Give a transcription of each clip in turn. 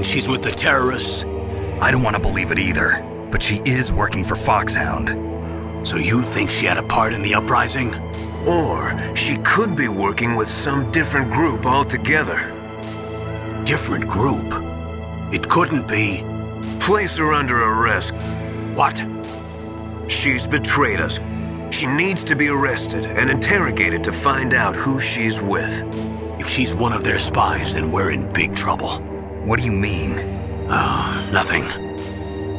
she's with the terrorists? I don't want to believe it either, but she is working for Foxhound. So you think she had a part in the uprising? Or she could be working with some different group altogether. Different group? It couldn't be. Place her under arrest. What? She's betrayed us. She needs to be arrested and interrogated to find out who she's with. If she's one of their spies, then we're in big trouble. What do you mean? Nothing.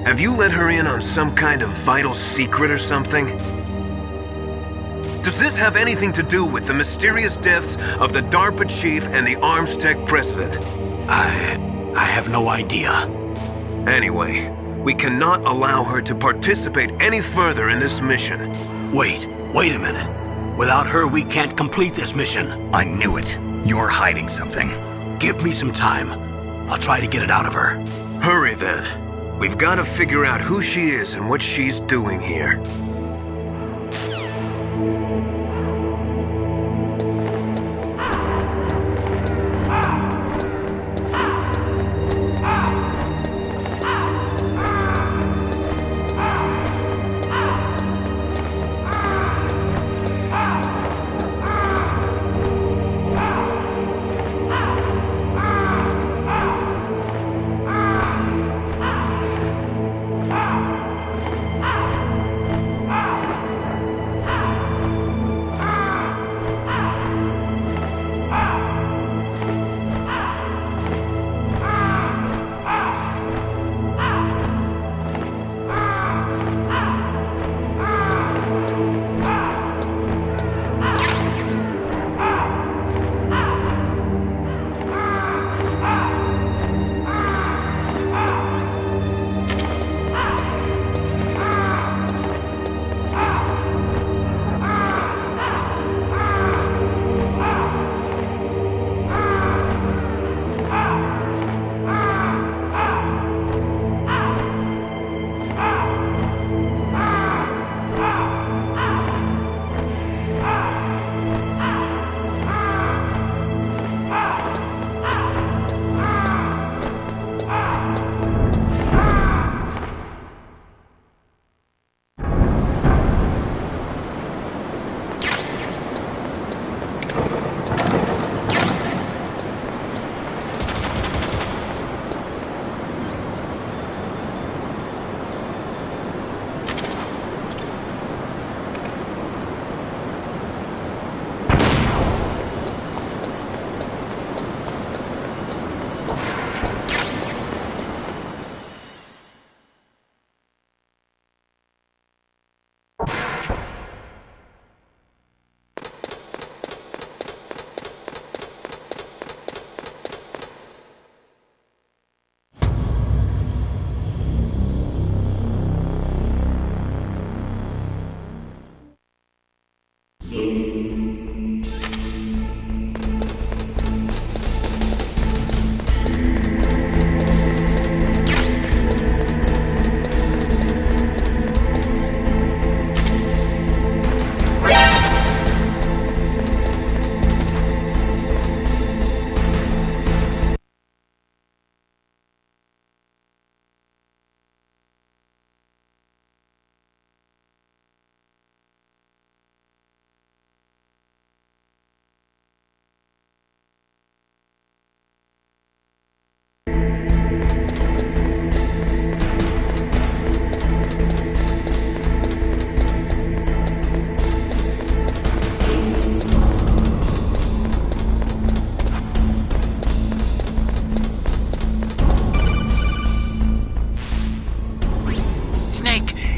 Have you let her in on some kind of vital secret or something? Does this have anything to do with the mysterious deaths of the DARPA chief and the Arms Tech president? I have no idea. Anyway, we cannot allow her to participate any further in this mission. Wait a minute. Without her, we can't complete this mission. I knew it. You're hiding something. Give me some time. I'll try to get it out of her. Hurry then. We've got to figure out who she is and what she's doing here.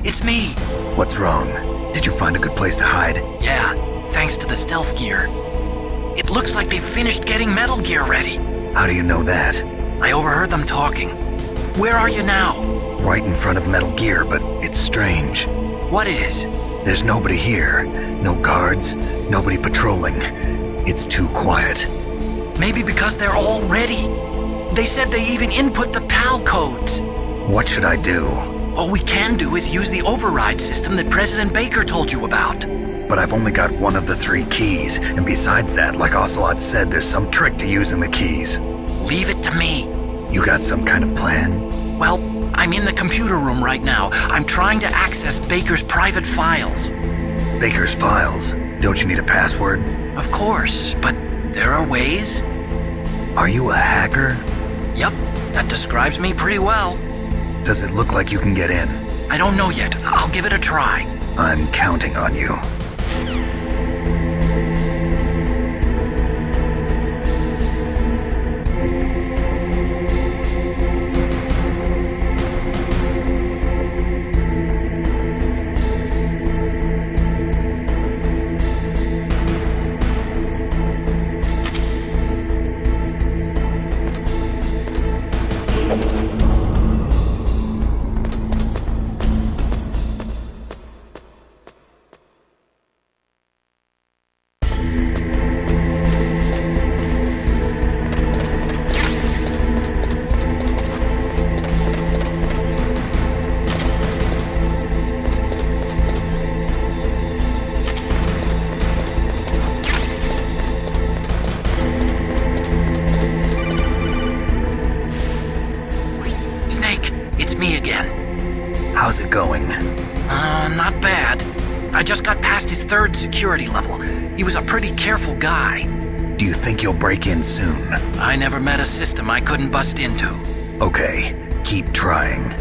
It's me. What's wrong? Did you find a good place to hide? Yeah, thanks to the stealth gear. It looks like they've finished getting Metal Gear ready. How do you know that? I overheard them talking. Where are you now? Right in front of Metal Gear, but it's strange. What is? There's nobody here. No guards, nobody patrolling. It's too quiet. Maybe because they're all ready. They said they even input the PAL codes. What should I do? All we can do is use the override system that President Baker told you about. But I've only got one of the 3 keys, and besides that, like Ocelot said, there's some trick to using the keys. Leave it to me. You got some kind of plan? Well, I'm in the computer room right now. I'm trying to access Baker's private files. Baker's files? Don't you need a password? Of course, but there are ways. Are you a hacker? Yep, that describes me pretty well. Does it look like you can get in? I don't know yet. I'll give it a try. I'm counting on you. How's it going? Not bad. I just got past his third security level. He was a pretty careful guy. Do you think you'll break in soon? I never met a system I couldn't bust into. Okay, keep trying.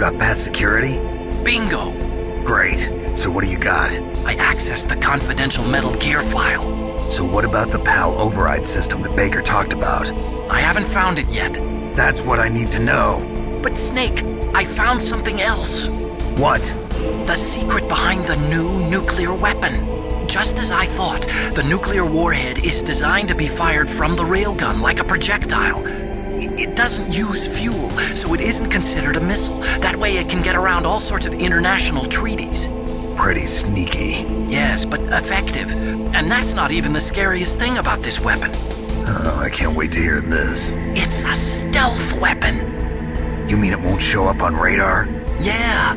Got past security? Bingo! Great. So what do you got? I accessed the confidential Metal Gear file. So what about the PAL override system that Baker talked about? I haven't found it yet. That's what I need to know. But Snake, I found something else. What? The secret behind the new nuclear weapon. Just as I thought, the nuclear warhead is designed to be fired from the railgun like a projectile. It doesn't use fuel, so it isn't considered a missile. That way it can get around all sorts of international treaties. Pretty sneaky. Yes, but effective. And that's not even the scariest thing about this weapon. Oh, I can't wait to hear this. It's a stealth weapon. You mean it won't show up on radar? Yeah.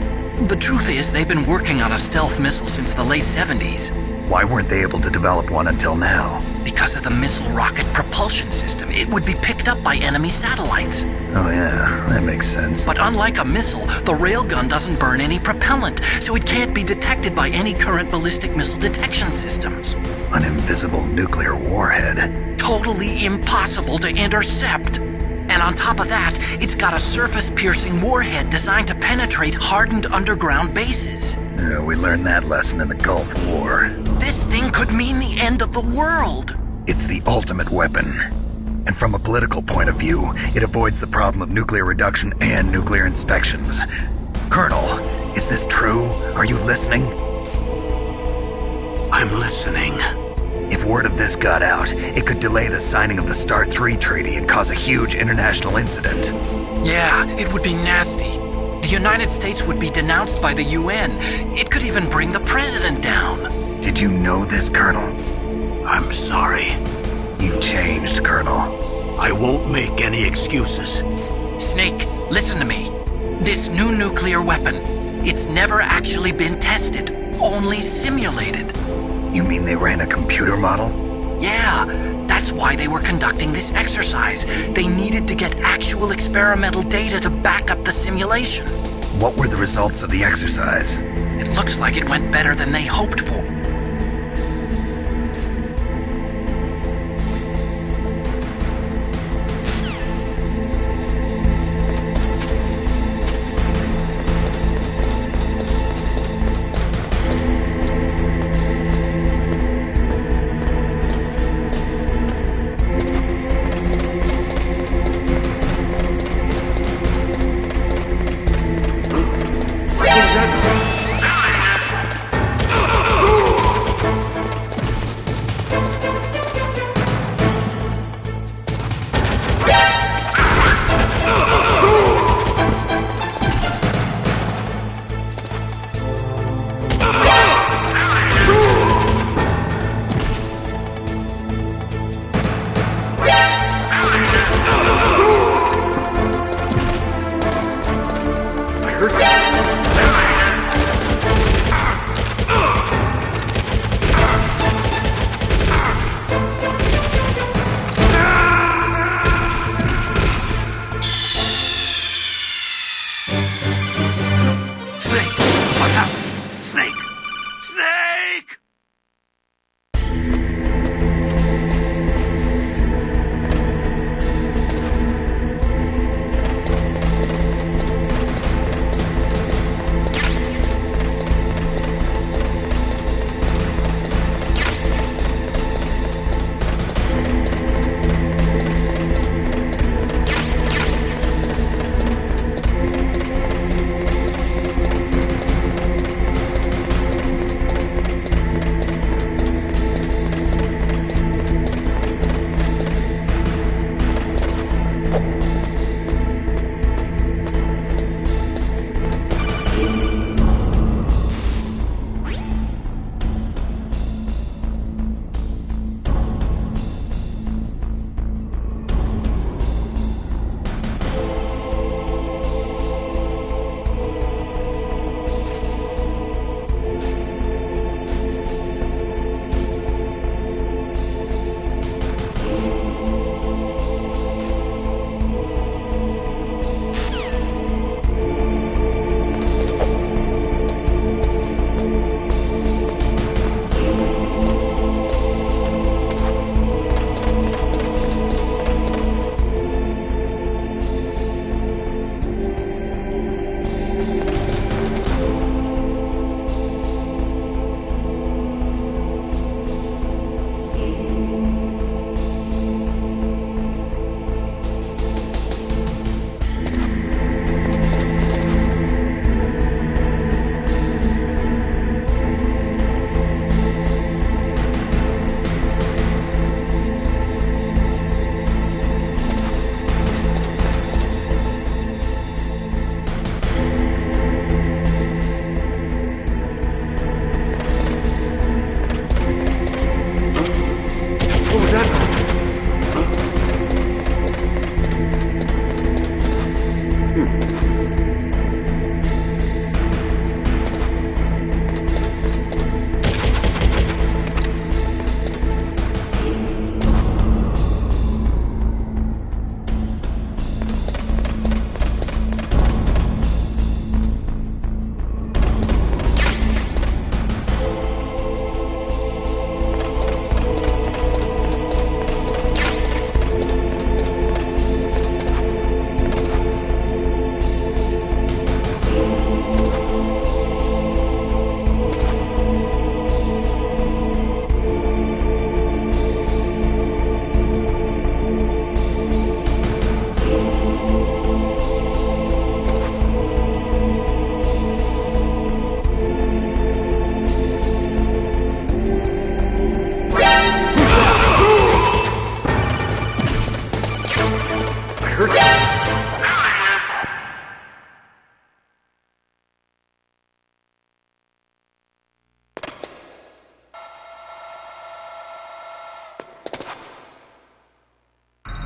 The truth is, they've been working on a stealth missile since the late 70s. Why weren't they able to develop one until now? Because of the missile rocket propulsion system. It would be picked up by enemy satellites. Oh yeah, that makes sense. But unlike a missile, the railgun doesn't burn any propellant, so it can't be detected by any current ballistic missile detection systems. An invisible nuclear warhead. Totally impossible to intercept. And on top of that, it's got a surface-piercing warhead designed to penetrate hardened underground bases. We learned that lesson in the Gulf War. This thing could mean the end of the world. It's the ultimate weapon. And from a political point of view, it avoids the problem of nuclear reduction and nuclear inspections. Colonel, is this true? Are you listening? I'm listening. If word of this got out, it could delay the signing of the START 3 treaty and cause a huge international incident. Yeah, it would be nasty. The United States would be denounced by the UN. It could even bring the president down. Did you know this, Colonel? I'm sorry. You changed, Colonel. I won't make any excuses. Snake, listen to me. This new nuclear weapon, it's never actually been tested, only simulated. You mean they ran a computer model? Yeah, that's why they were conducting this exercise. They needed to get actual experimental data to back up the simulation. What were the results of the exercise? It looks like it went better than they hoped for.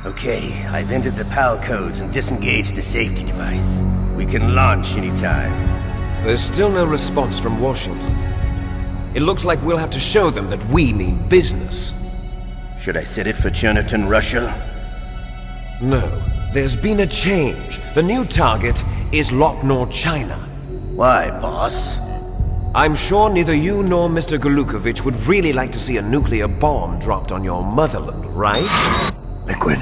Okay, I've entered the PAL codes and disengaged the safety device. We can launch anytime. There's still no response from Washington. It looks like we'll have to show them that we mean business. Should I set it for Cherniton, Russia? No, there's been a change. The new target is Locknor, China. Why, boss? I'm sure neither you nor Mr. Golukovich would really like to see a nuclear bomb dropped on your motherland, right? Liquid.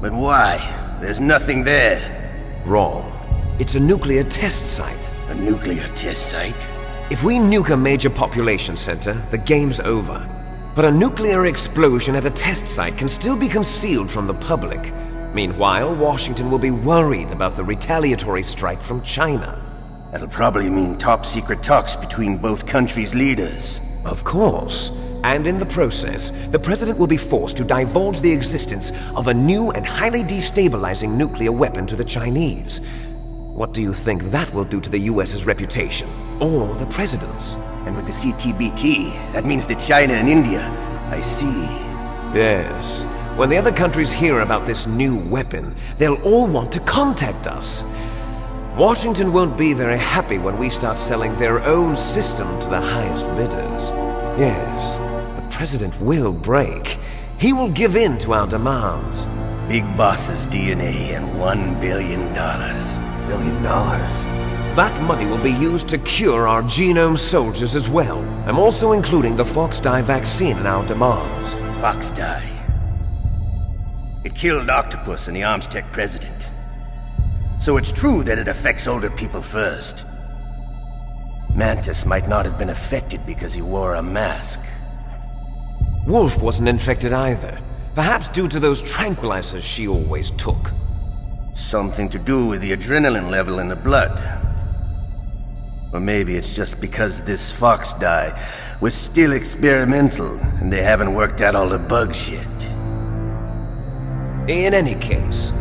But why? There's nothing there. Wrong. It's a nuclear test site. A nuclear test site? If we nuke a major population center, the game's over. But a nuclear explosion at a test site can still be concealed from the public. Meanwhile, Washington will be worried about the retaliatory strike from China. That'll probably mean top-secret talks between both countries' leaders. Of course. And in the process, the president will be forced to divulge the existence of a new and highly destabilizing nuclear weapon to the Chinese. What do you think that will do to the US's reputation? Or the president's? And with the CTBT, that means that China and India. I see. Yes. When the other countries hear about this new weapon, they'll all want to contact us. Washington won't be very happy when we start selling their own system to the highest bidders. Yes, the president will break. He will give in to our demands. Big Boss's DNA and $1 billion. $1 billion? That money will be used to cure our genome soldiers as well. I'm also including the Fox-Die vaccine in our demands. Fox-Die. It killed Octopus and the Armstech president. So it's true that it affects older people first. Mantis might not have been affected because he wore a mask. Wolf wasn't infected either. Perhaps due to those tranquilizers she always took. Something to do with the adrenaline level in the blood. Or maybe it's just because this Fox-Die was still experimental and they haven't worked out all the bugs yet. In any case,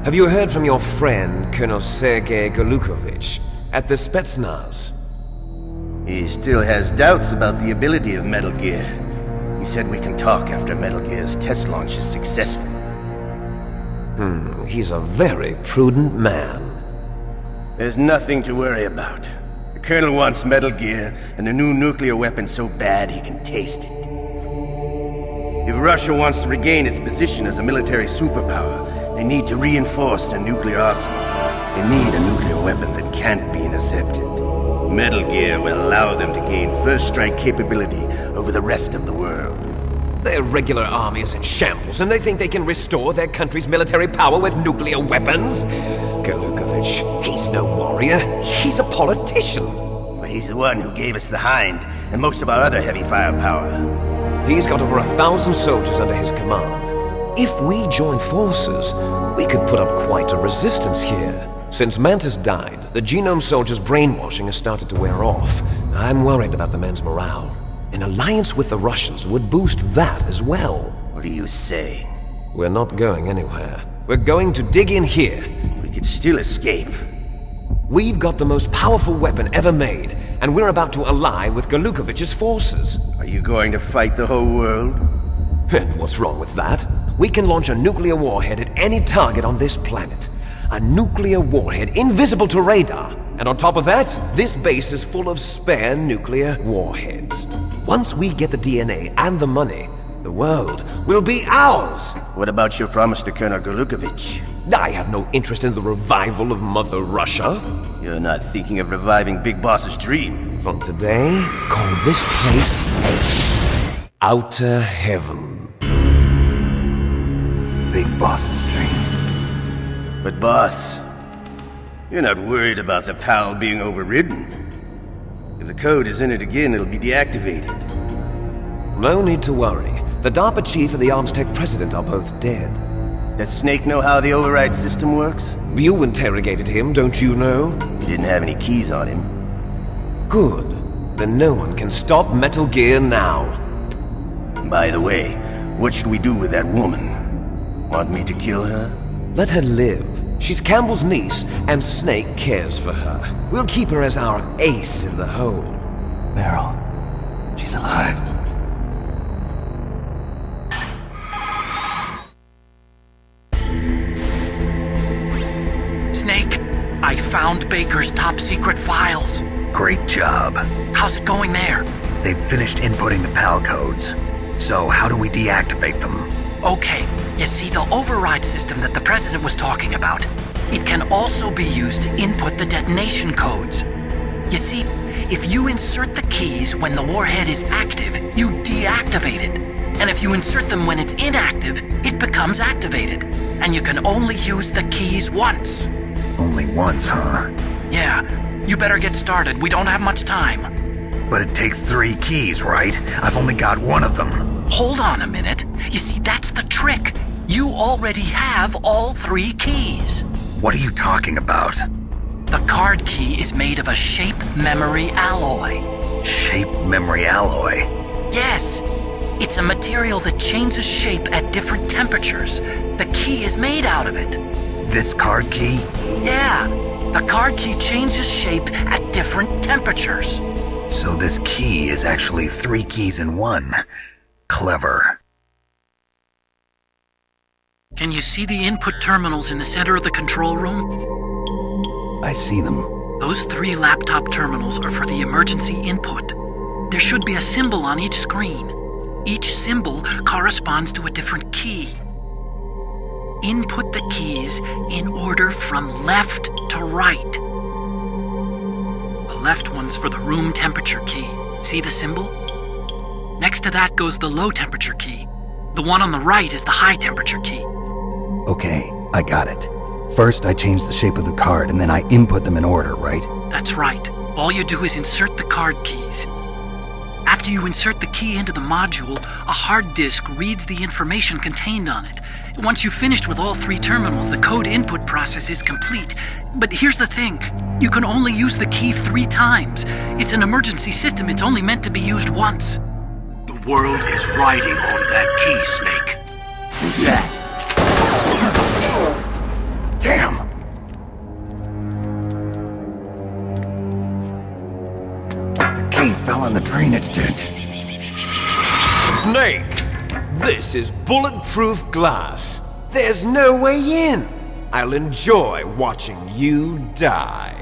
have you heard from your friend, Colonel Sergei Golukovich, at the Spetsnaz? He still has doubts about the ability of Metal Gear. He said we can talk after Metal Gear's test launch is successful. He's a very prudent man. There's nothing to worry about. The Colonel wants Metal Gear and a new nuclear weapon so bad he can taste it. If Russia wants to regain its position as a military superpower, they need to reinforce their nuclear arsenal. They need a nuclear weapon that can't be intercepted. Metal Gear will allow them to gain first strike capability over the rest of the world. Their regular army is in shambles, and they think they can restore their country's military power with nuclear weapons? Golukovich, he's no warrior. He's a politician. But he's the one who gave us the Hind and most of our other heavy firepower. He's got over 1,000 soldiers under his command. If we join forces, we could put up quite a resistance here. Since Mantis died, the genome soldiers' brainwashing has started to wear off. I'm worried about the men's morale. An alliance with the Russians would boost that as well. What are you saying? We're not going anywhere. We're going to dig in here. We could still escape. We've got the most powerful weapon ever made, and we're about to ally with Golukovich's forces. Are you going to fight the whole world? And what's wrong with that? We can launch a nuclear warhead at any target on this planet. A nuclear warhead invisible to radar. And on top of that, this base is full of spare nuclear warheads. Once we get the DNA and the money, the world will be ours! What about your promise to Colonel Golukovich? I have no interest in the revival of Mother Russia. You're not thinking of reviving Big Boss's dream. From today, call this place Outer Heaven. Big Boss's dream. But boss, you're not worried about the PAL being overridden. If the code is in it again, it'll be deactivated. No need to worry. The DARPA chief and the Armstech president are both dead. Does Snake know how the override system works? You interrogated him, don't you know? He didn't have any keys on him. Good. Then no one can stop Metal Gear now. By the way, what should we do with that woman? Want me to kill her? Let her live. She's Campbell's niece, and Snake cares for her. We'll keep her as our ace in the hole. Meryl, she's alive. found Baker's top-secret files. Great job. How's it going there? They've finished inputting the PAL codes. So how do we deactivate them? Okay, you see the override system that the President was talking about? It can also be used to input the detonation codes. You see, if you insert the keys when the warhead is active, you deactivate it. And if you insert them when it's inactive, it becomes activated. And you can only use the keys once. Only once, huh? Yeah, you better get started. We don't have much time. But it takes 3 keys, right? I've only got 1 of them. Hold on a minute. You see, that's the trick. You already have all 3 keys. What are you talking about? The card key is made of a shape memory alloy. Shape memory alloy? Yes. It's a material that changes shape at different temperatures. The key is made out of it. This card key? Yeah. The card key changes shape at different temperatures. So this key is actually 3 keys in 1. Clever. Can you see the input terminals in the center of the control room? I see them. Those 3 laptop terminals are for the emergency input. There should be a symbol on each screen. Each symbol corresponds to a different key. Input the keys in order from left to right. The left one's for the room temperature key. See the symbol? Next to that goes the low temperature key. The one on the right is the high temperature key. Okay, I got it. First, I change the shape of the card, and then I input them in order, right? That's right. All you do is insert the card keys. After you insert the key into the module, a hard disk reads the information contained on it. Once you've finished with all 3 terminals, the code input process is complete. But here's the thing. You can only use the key 3 times. It's an emergency system. It's only meant to be used once. The world is riding on that key, Snake. Who's that? Damn! The key fell in the drainage ditch. Snake! This is bulletproof glass. There's no way in. I'll enjoy watching you die.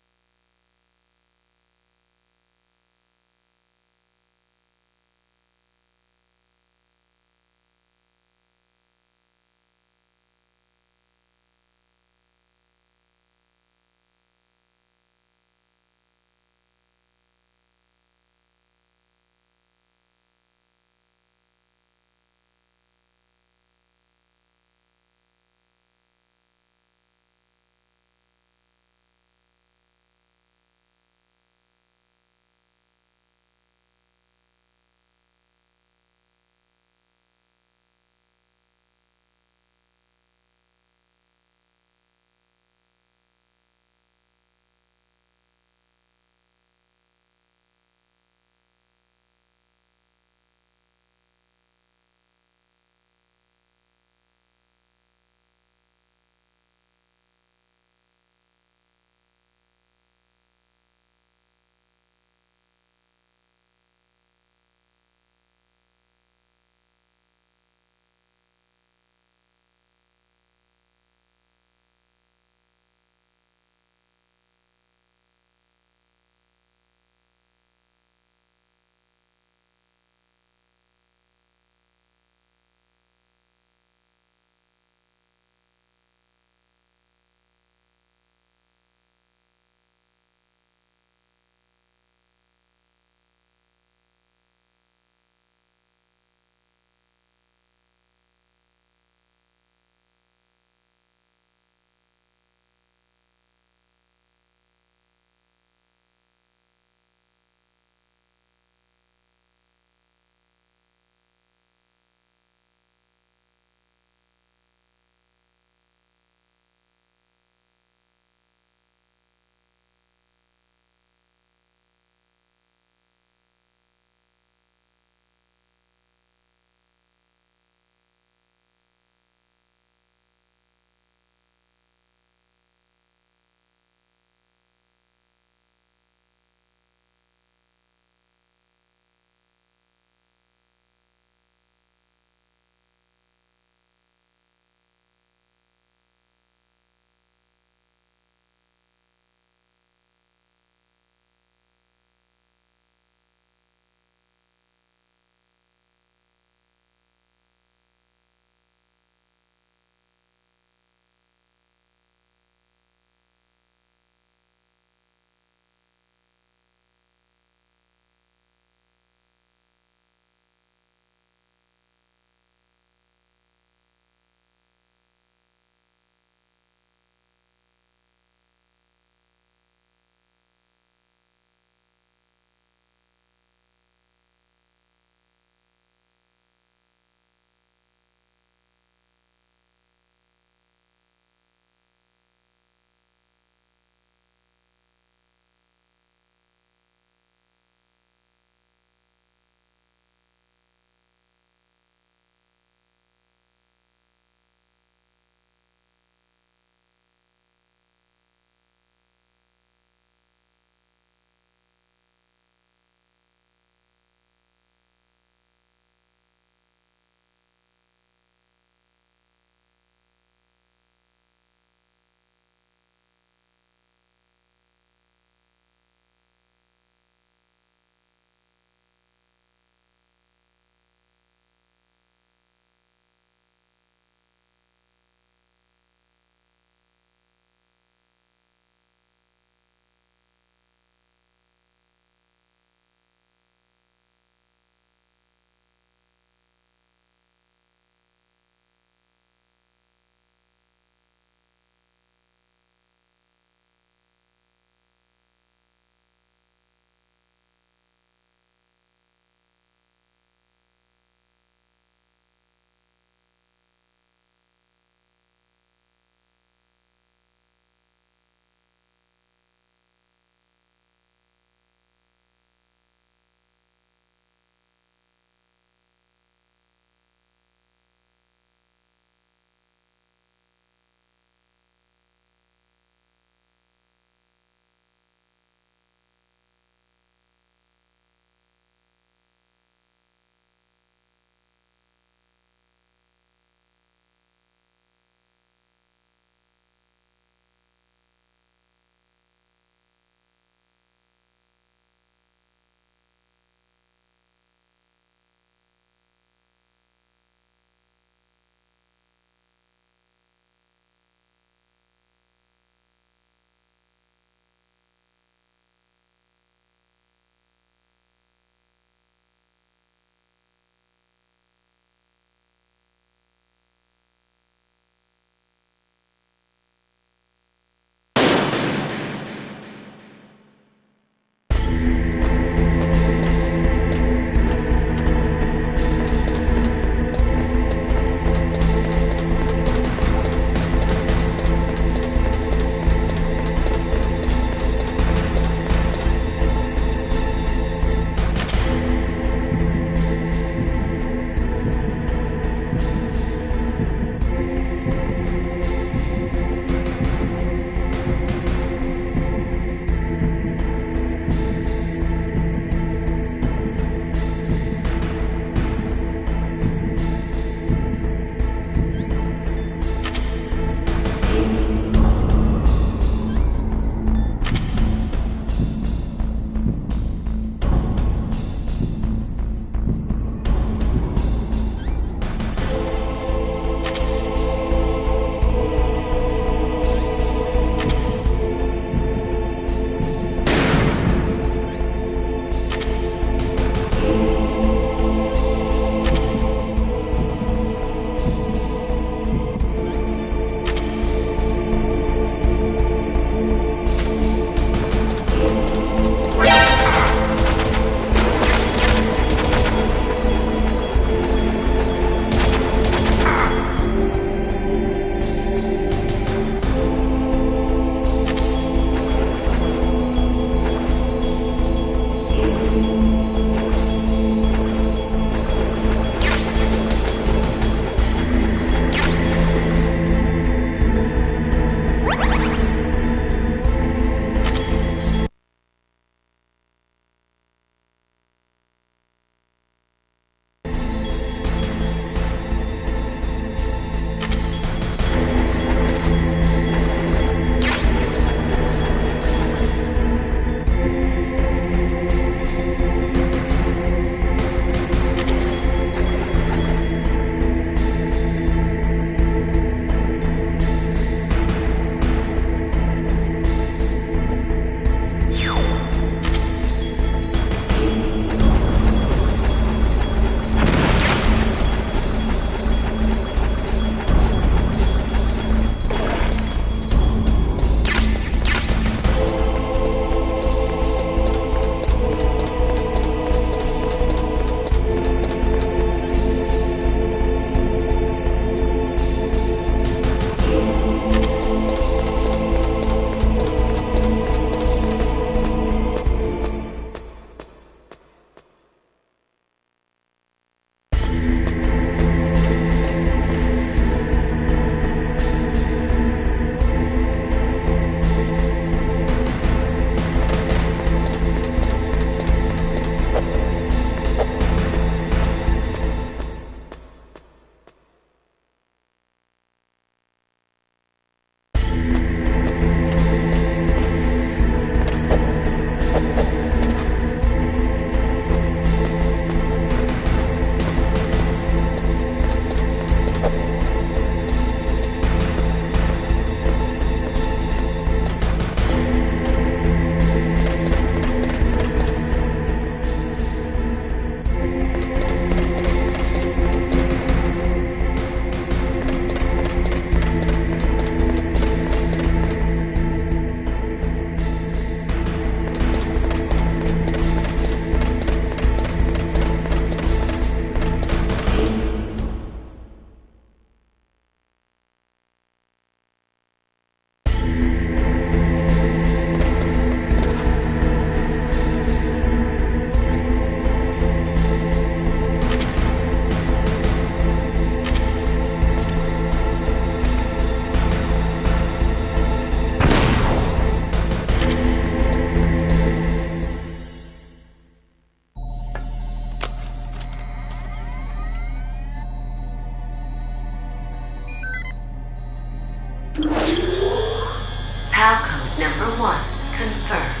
PAL code number 1 confirmed.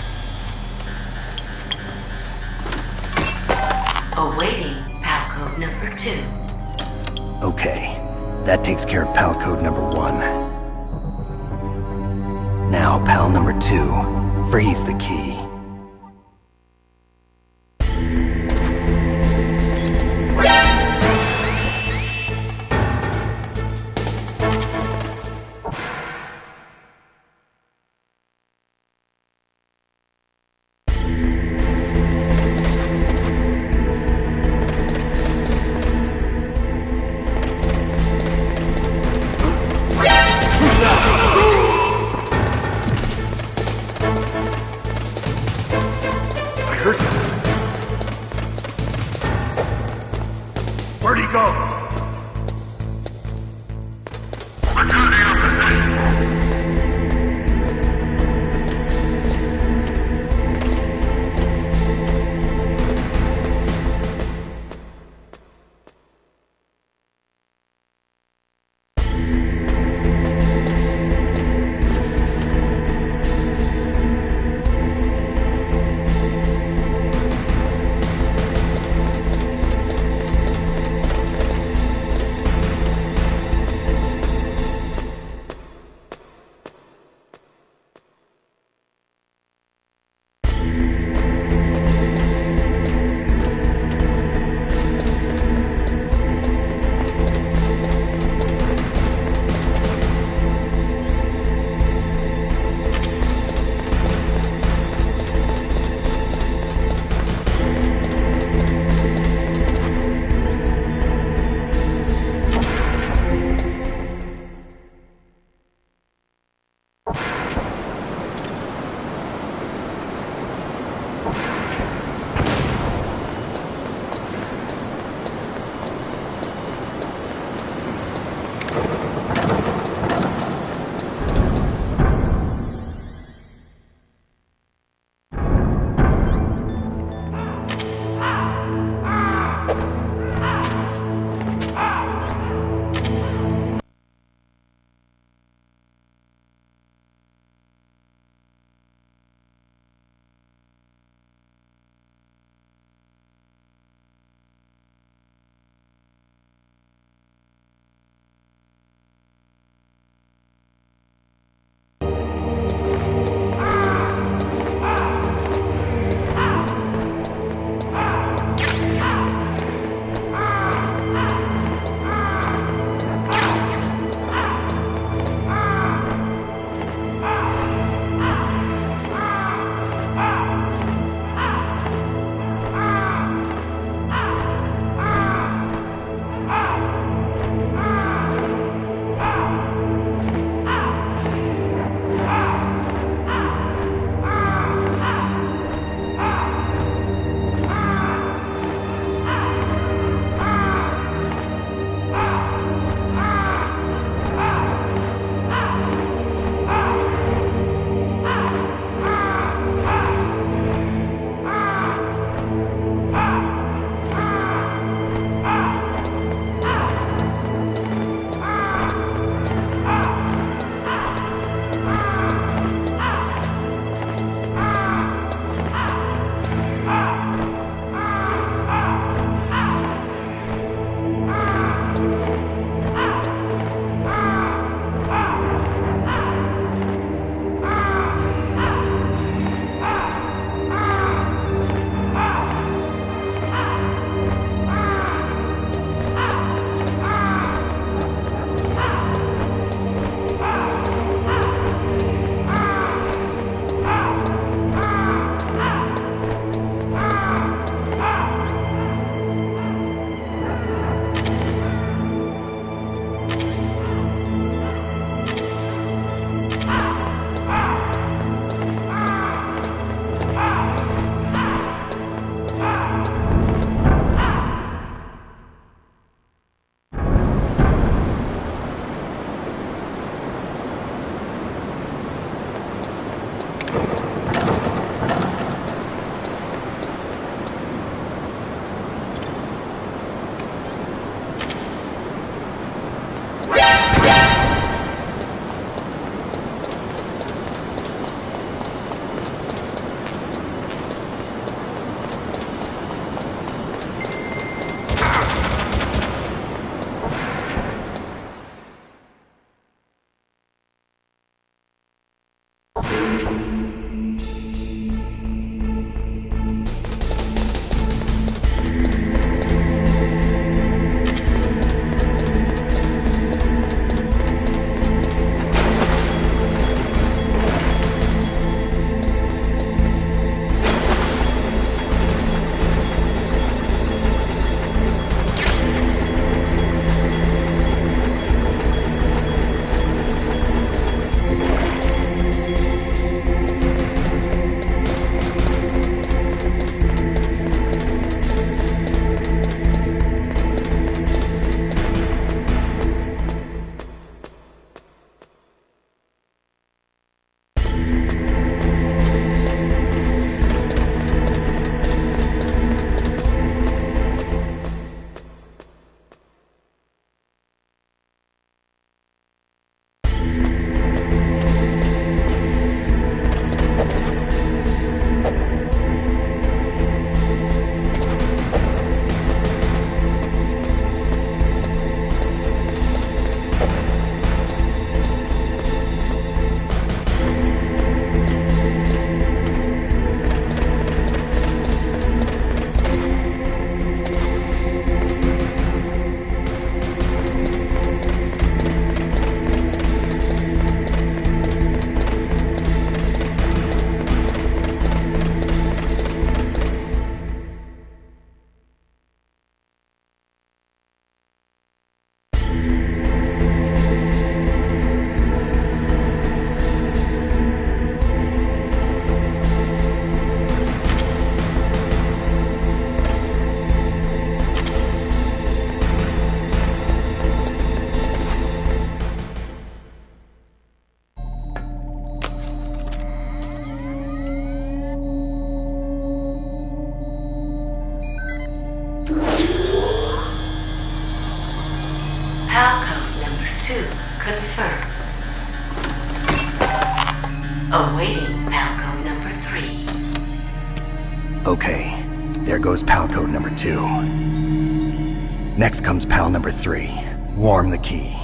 Awaiting PAL code number 2. Okay, that takes care of PAL code number 1. Now, PAL number 2, freeze the key. Awaiting PAL code number 3. Okay, there goes PAL code number 2. Next comes PAL number 3. Warm the key.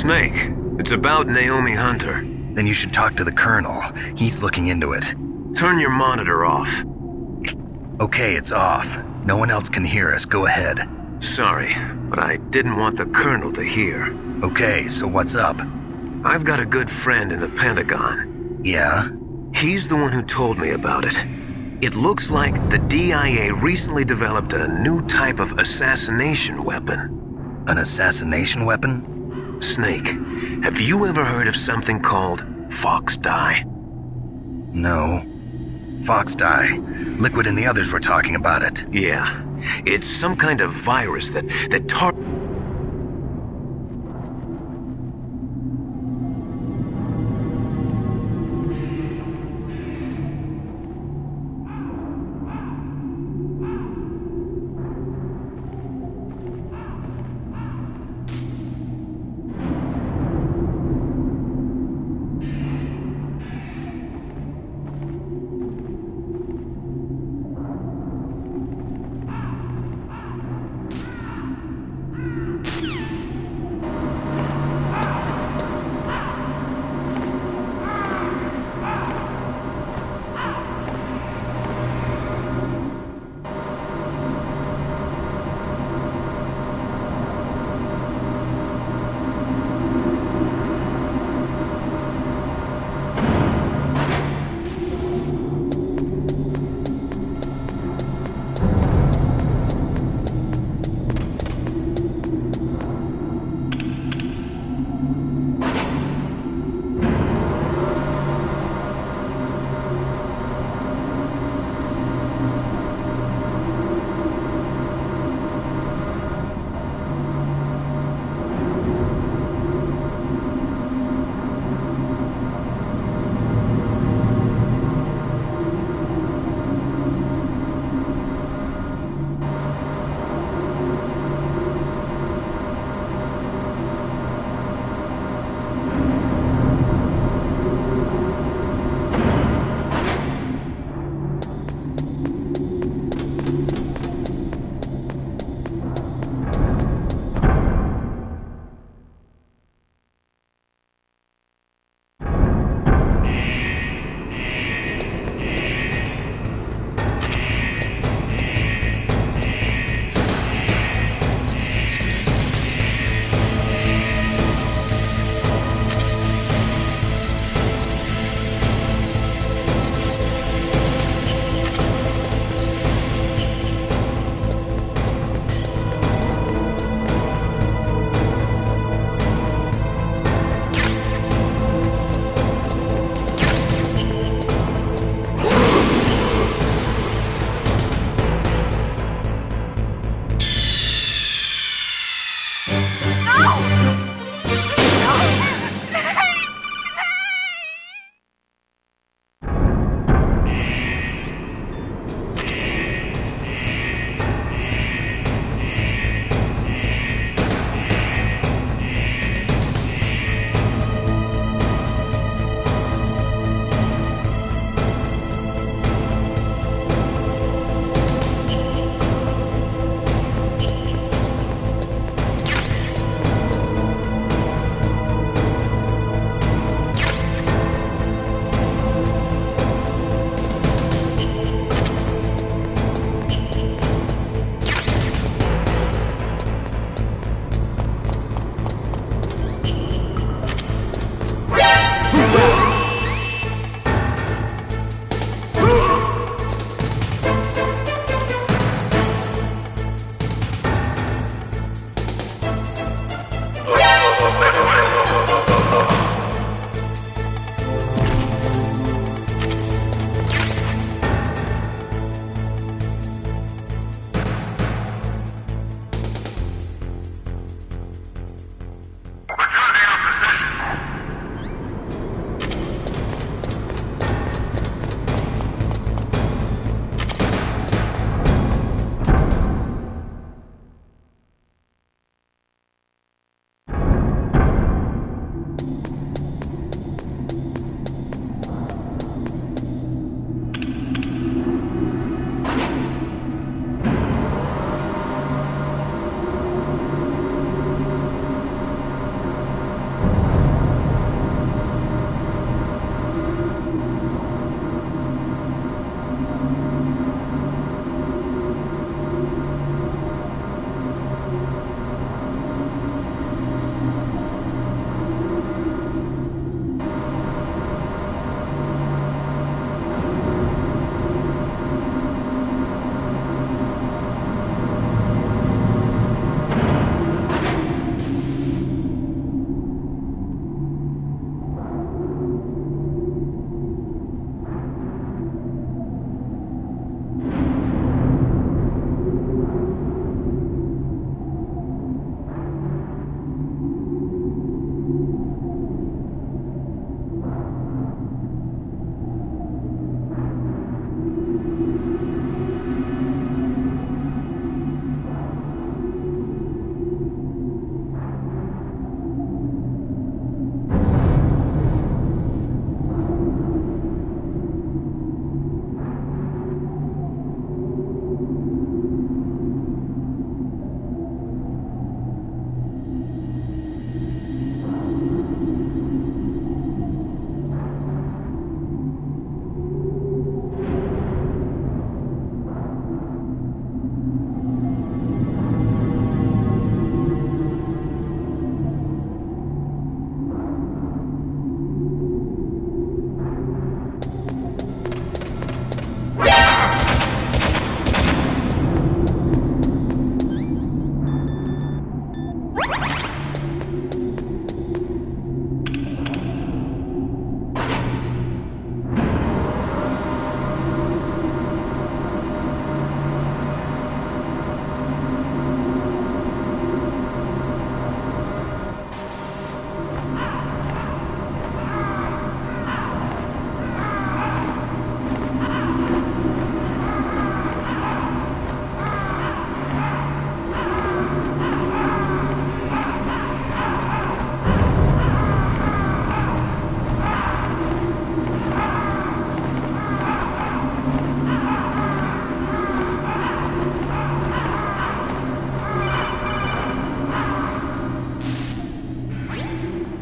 Snake, it's about Naomi Hunter. Then you should talk to the Colonel. He's looking into it. Turn your monitor off. Okay, it's off. No one else can hear us. Go ahead. Sorry, but I didn't want the Colonel to hear. Okay, so what's up? I've got a good friend in the Pentagon. Yeah? He's the one who told me about it. It looks like the DIA recently developed a new type of assassination weapon. An assassination weapon? Snake, have you ever heard of something called Fox Dye? No. Fox dye. Liquid and the others were talking about it. Yeah. It's some kind of virus that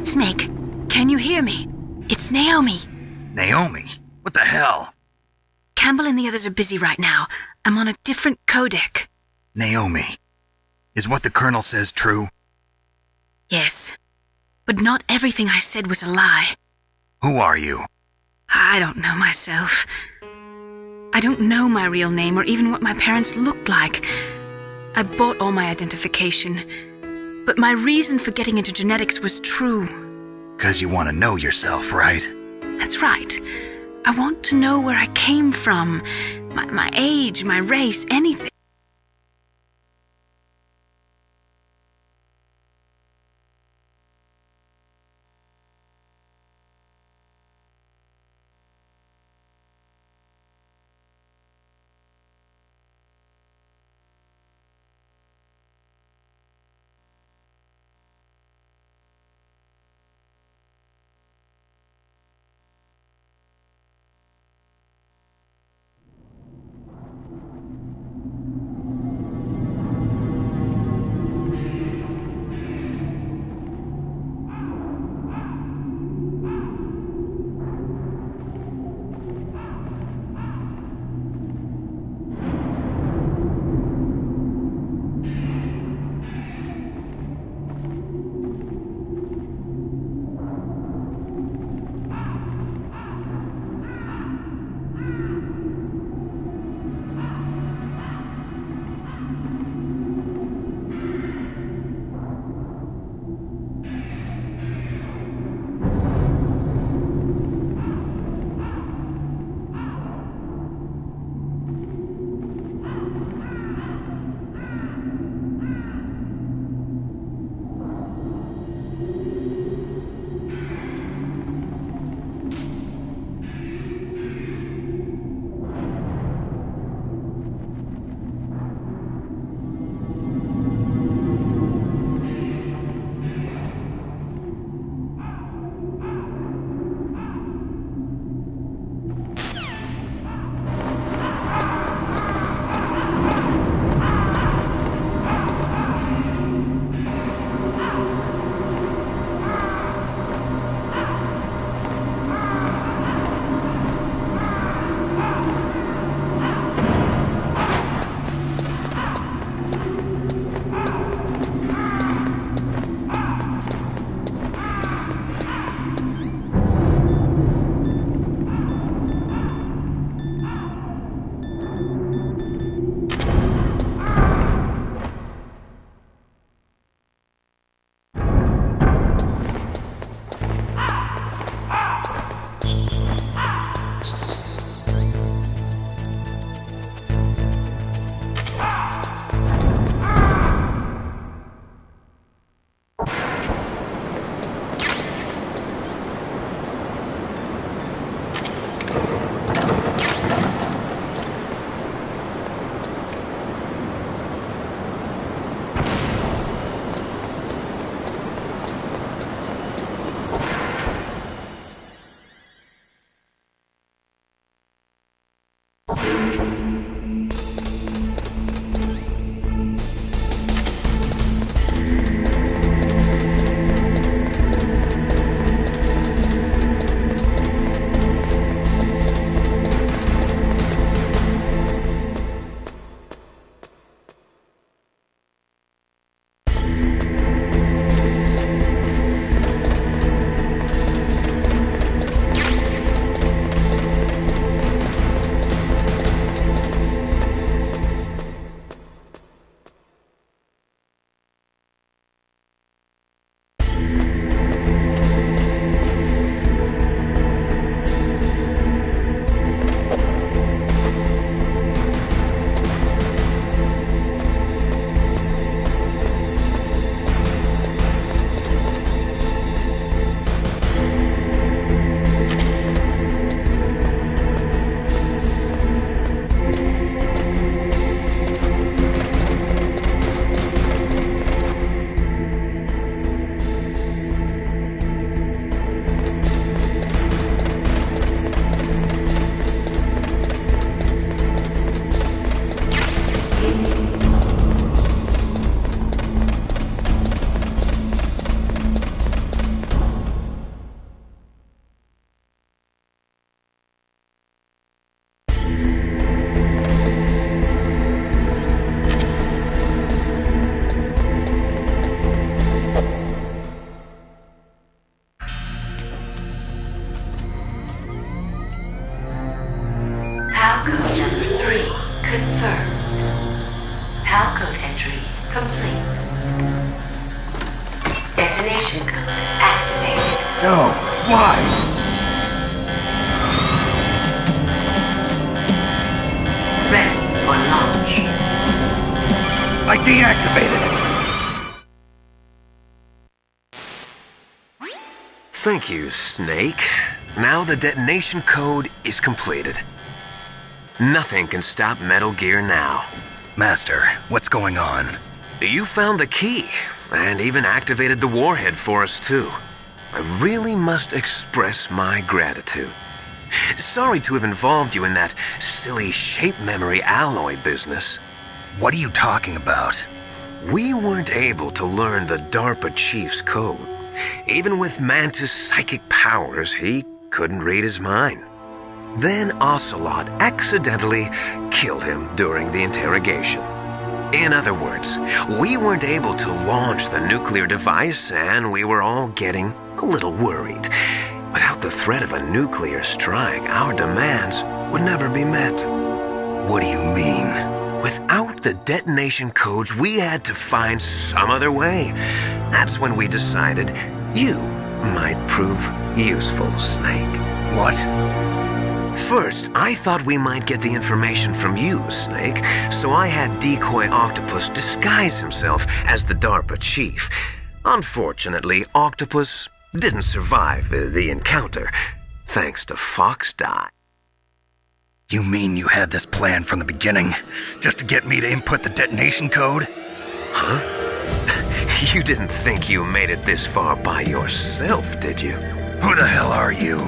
Snake, can you hear me? It's Naomi. Naomi? What the hell? Campbell and the others are busy right now. I'm on a different codec. Naomi, is what the Colonel says true? Yes. But not everything I said was a lie. Who are you? I don't know myself. I don't know my real name or even what my parents looked like. I bought all my identification. But my reason for getting into genetics was true. 'Cause you want to know yourself, right? That's right. I want to know where I came from. My age, my race, anything. No, why? Ready for launch. I deactivated it. Thank you, Snake. Now the detonation code is completed. Nothing can stop Metal Gear now. Master, what's going on? You found the key, and even activated the warhead for us too. I really must express my gratitude. Sorry to have involved you in that silly shape memory alloy business. What are you talking about? We weren't able to learn the DARPA chief's code. Even with Mantis' psychic powers, he couldn't read his mind. Then Ocelot accidentally killed him during the interrogation. In other words, we weren't able to launch the nuclear device, and we were all getting a little worried. Without the threat of a nuclear strike, our demands would never be met. What do you mean? Without the detonation codes, we had to find some other way. That's when we decided you might prove useful, Snake. What? First, I thought we might get the information from you, Snake, so I had Decoy Octopus disguise himself as the DARPA chief. Unfortunately, Octopus didn't survive the encounter, thanks to Fox Die. You mean you had this plan from the beginning, just to get me to input the detonation code? Huh? You didn't think you made it this far by yourself, did you? Who the hell are you?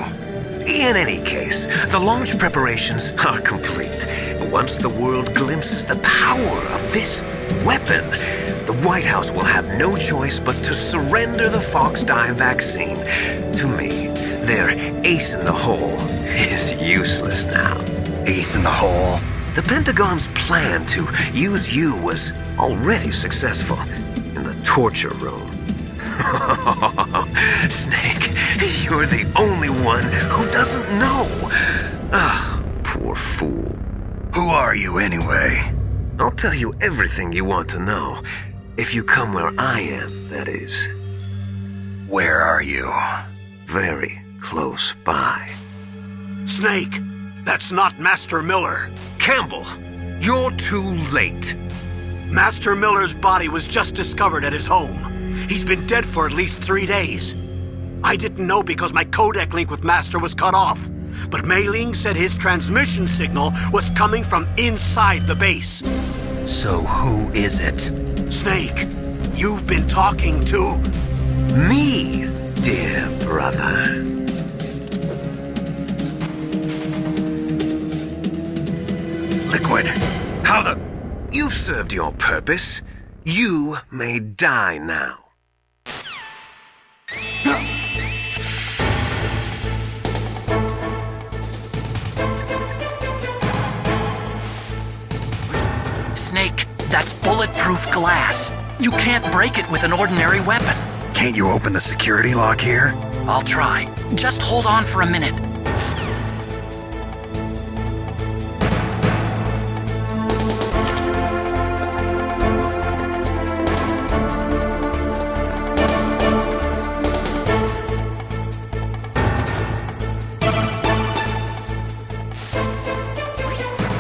In any case, the launch preparations are complete. Once the world glimpses the power of this weapon, the White House will have no choice but to surrender the Fox Die vaccine to me. Their ace in the hole is useless now. Ace in the hole? The Pentagon's plan to use you was already successful in the torture room. Snake, you're the only one who doesn't know. Ah, poor fool. Who are you anyway? I'll tell you everything you want to know. If you come where I am, that is. Where are you? Very close by. Snake, that's not Master Miller. Campbell, you're too late. Master Miller's body was just discovered at his home. He's been dead for at least 3 days. I didn't know because my codec link with Master was cut off. But Mei Ling said his transmission signal was coming from inside the base. So who is it? Snake, you've been talking to... Me, dear brother. Liquid, how the... You've served your purpose. You may die now. Snake, that's bulletproof glass. You can't break it with an ordinary weapon. Can't you open the security lock here? I'll try. Just hold on for a minute.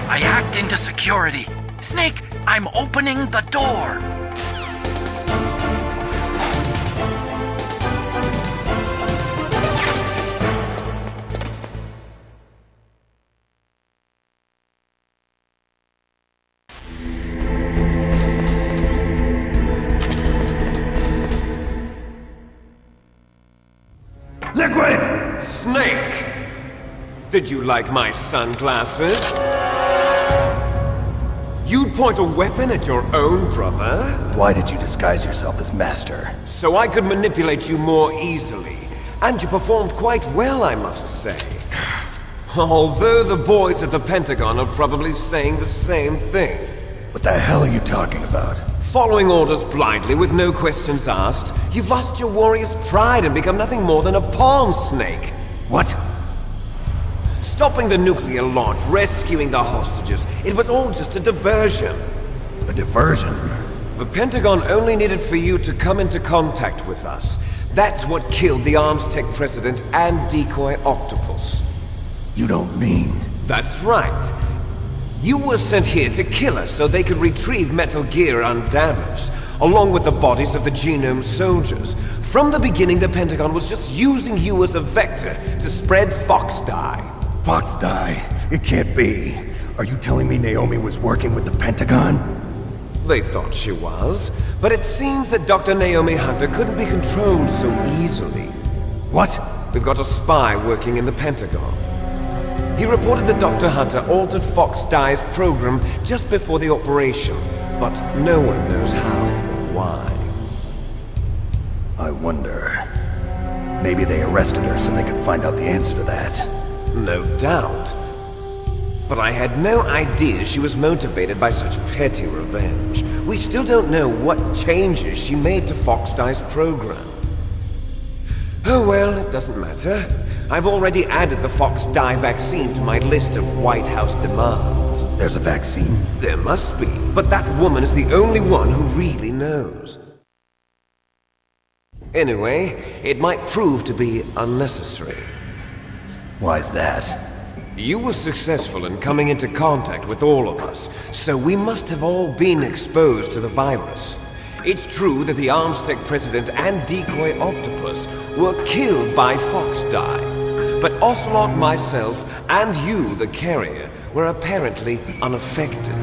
I hacked into security. Snake, I'm opening the door. Liquid! Snake! Did you like my sunglasses? You'd point a weapon at your own brother? Why did you disguise yourself as Master? So I could manipulate you more easily. And you performed quite well, I must say. Although the boys at the Pentagon are probably saying the same thing. What the hell are you talking about? Following orders blindly with no questions asked, you've lost your warrior's pride and become nothing more than a pawn, Snake. What? Stopping the nuclear launch, rescuing the hostages, it was all just a diversion. A diversion? The Pentagon only needed for you to come into contact with us. That's what killed the Arms Tech president and decoy octopus. You don't mean... That's right. You were sent here to kill us so they could retrieve Metal Gear undamaged, along with the bodies of the Genome soldiers. From the beginning, the Pentagon was just using you as a vector to spread Fox dye. Fox dye? It can't be. Are you telling me Naomi was working with the Pentagon? They thought she was, but it seems that Dr. Naomi Hunter couldn't be controlled so easily. What? We've got a spy working in the Pentagon. He reported that Dr. Hunter altered Fox Dye's program just before the operation, but no one knows how or why. I wonder... Maybe they arrested her so they could find out the answer to that. No doubt. But I had no idea she was motivated by such petty revenge. We still don't know what changes she made to Fox Dye's program. Oh well, it doesn't matter. I've already added the Fox Dye vaccine to my list of White House demands. There's a vaccine? There must be, but that woman is the only one who really knows. Anyway, it might prove to be unnecessary. Why's that? You were successful in coming into contact with all of us, so we must have all been exposed to the virus. It's true that the Arms Tech president and decoy octopus were killed by Fox Dye, but Ocelot, myself, and you, the carrier, were apparently unaffected.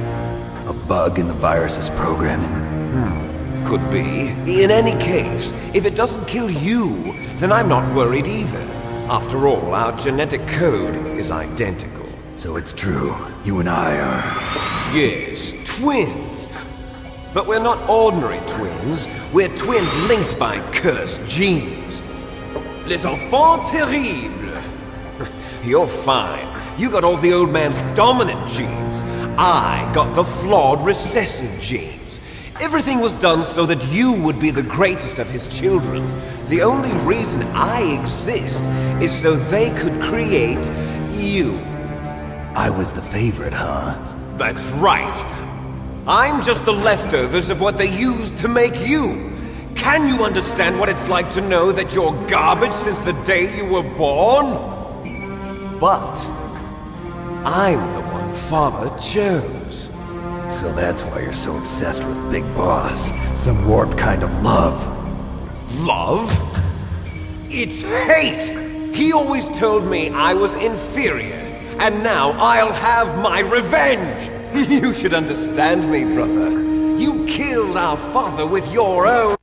A bug in the virus's programming? Could be. In any case, if it doesn't kill you, then I'm not worried either. After all, our genetic code is identical. So it's true. You and I are... Yes, twins. But we're not ordinary twins. We're twins linked by cursed genes. Les enfants terribles. You're fine. You got all the old man's dominant genes. I got the flawed recessive genes. Everything was done so that you would be the greatest of his children. The only reason I exist is so they could create you. I was the favorite, huh? That's right. I'm just the leftovers of what they used to make you. Can you understand what it's like to know that you're garbage since the day you were born? But I'm the one Father chose. So that's why you're so obsessed with Big Boss. Some warped kind of love. Love? It's hate! He always told me I was inferior, and now I'll have my revenge! You should understand me, brother. You killed our father with your own...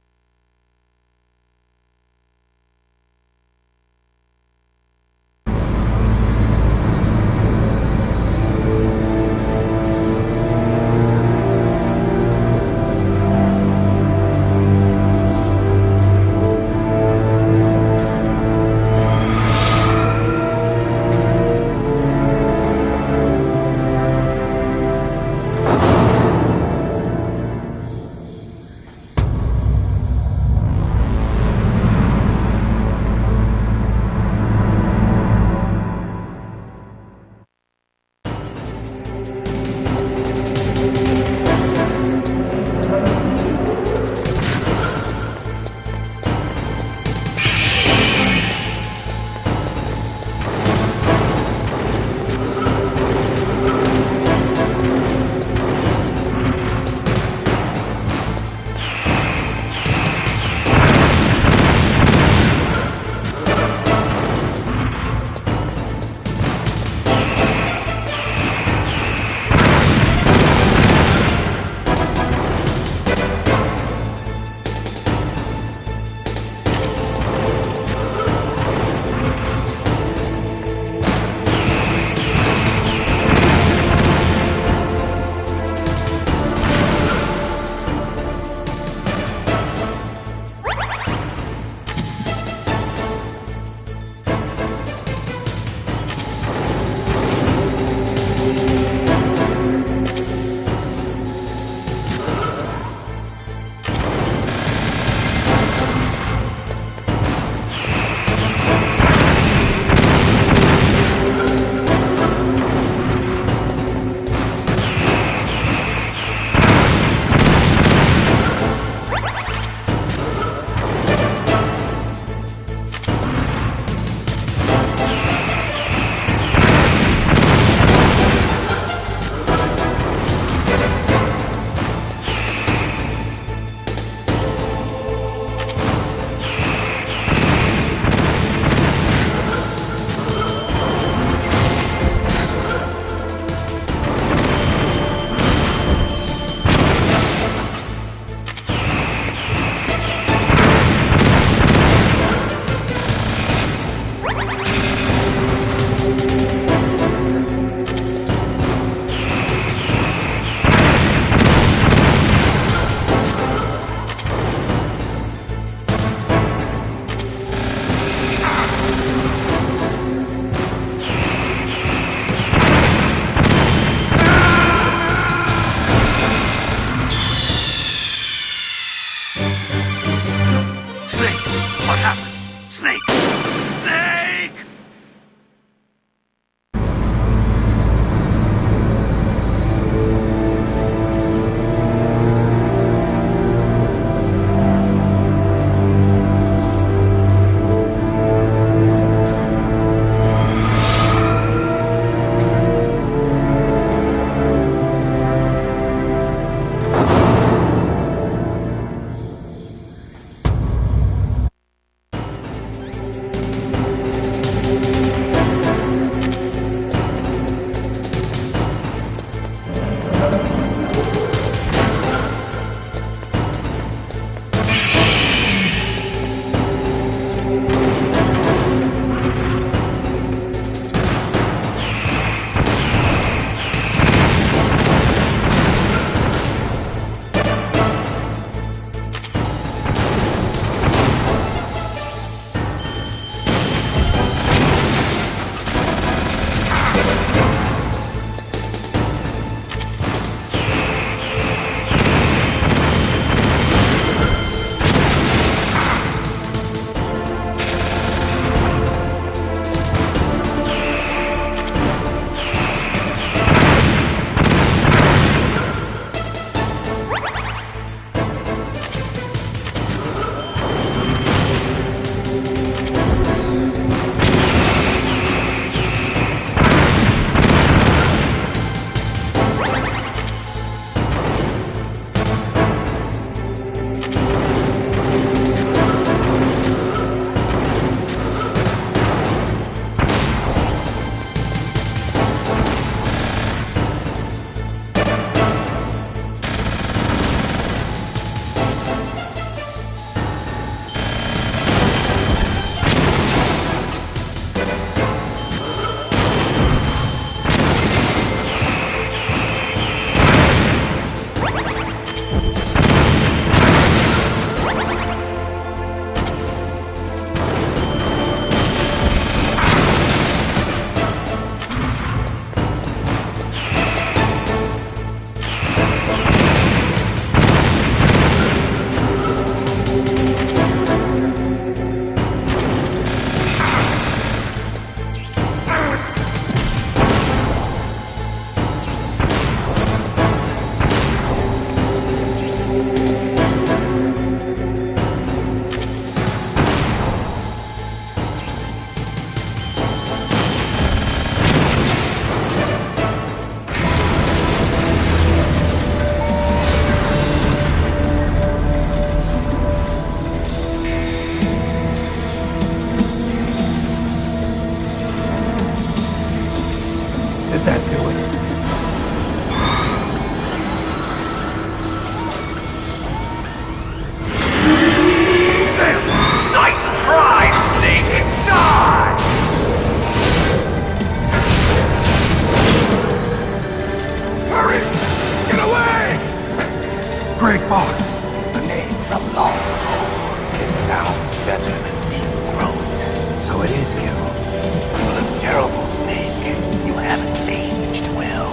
talks better than Deep Throat. So it is you. You look terrible, Snake. You haven't aged well.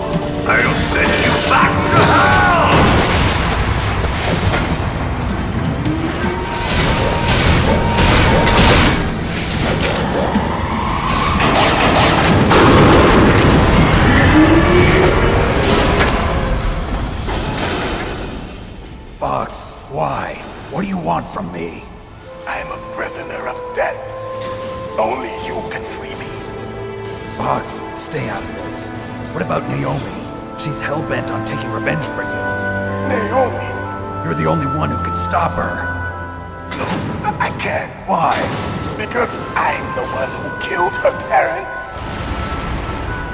I'll send you back to hell! Fox, why? What do you want from me? I'm a prisoner of death. Only you can free me. Fox, stay out of this. What about Naomi? She's hell-bent on taking revenge for you. Naomi? You're the only one who can stop her. No, I can't. Why? Because I'm the one who killed her parents.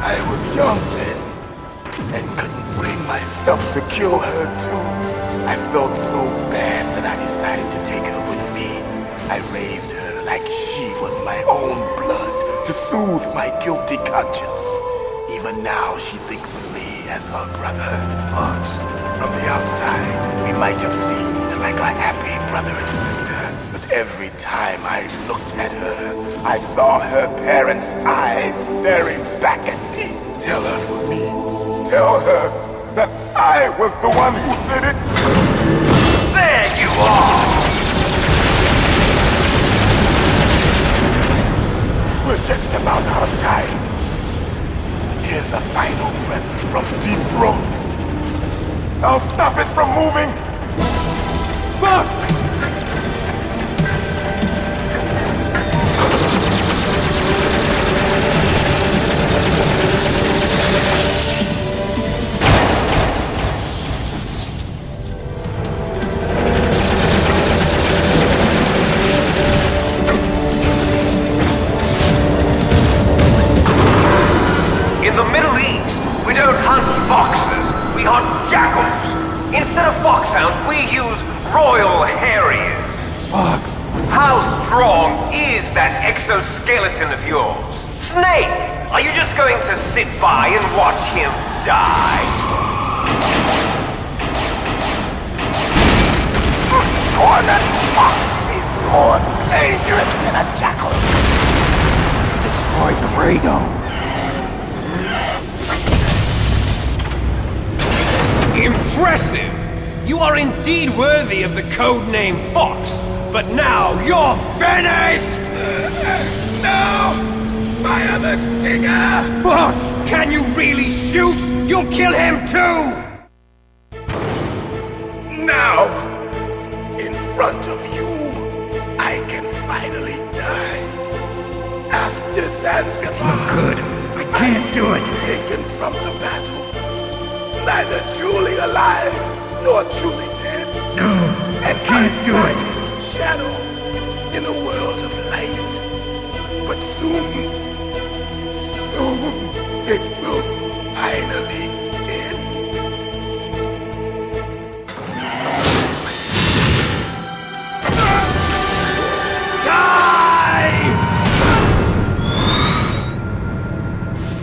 I was young then, and couldn't bring myself to kill her too. I felt so bad that I decided to take her with me. I raised her like she was my own blood to soothe my guilty conscience. Even now she thinks of me as her brother. Fox. From the outside, we might have seemed like a happy brother and sister, but every time I looked at her, I saw her parents' eyes staring back at me. Tell her for me. Tell her that I was the one who did it. There you are! We're just about out of time. Here's a final present from Deep Throat. I'll stop it from moving. Fox! In the Middle East, we don't hunt foxes, we hunt jackals. Instead of foxhounds, we use royal harriers. Fox! How strong is that exoskeleton of yours? Snake, are you just going to sit by and watch him die? A cornered fox is more dangerous than a jackal. You destroyed the radome. Impressive! You are indeed worthy of the codename Fox, but now you're finished! No! Fire the stinger! Fox! Can you really shoot? You'll kill him too! Now, in front of you, I can finally die. After Zanzibar, Good. I can't do it. taken from the battle. Neither truly alive, nor truly dead. No, And can't do it. in shadow, in a world of light. But soon, it will finally end. Die!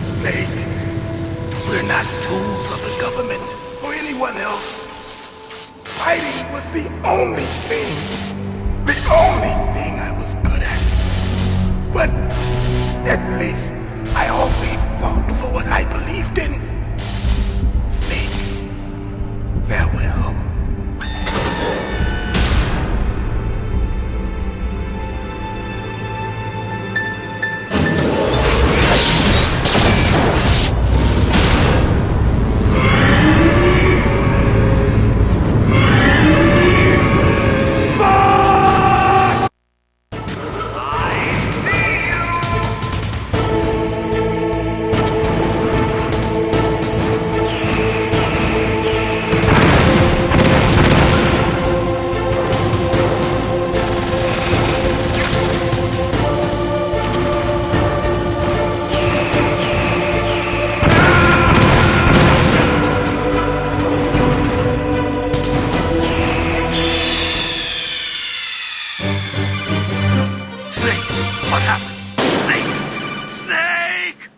Snake, we're not tools of the government or anyone else. Fighting was the only thing I was good at. But at least I always fought for what I believed in. Snake, farewell. Snake, what happened? Snake! Snake!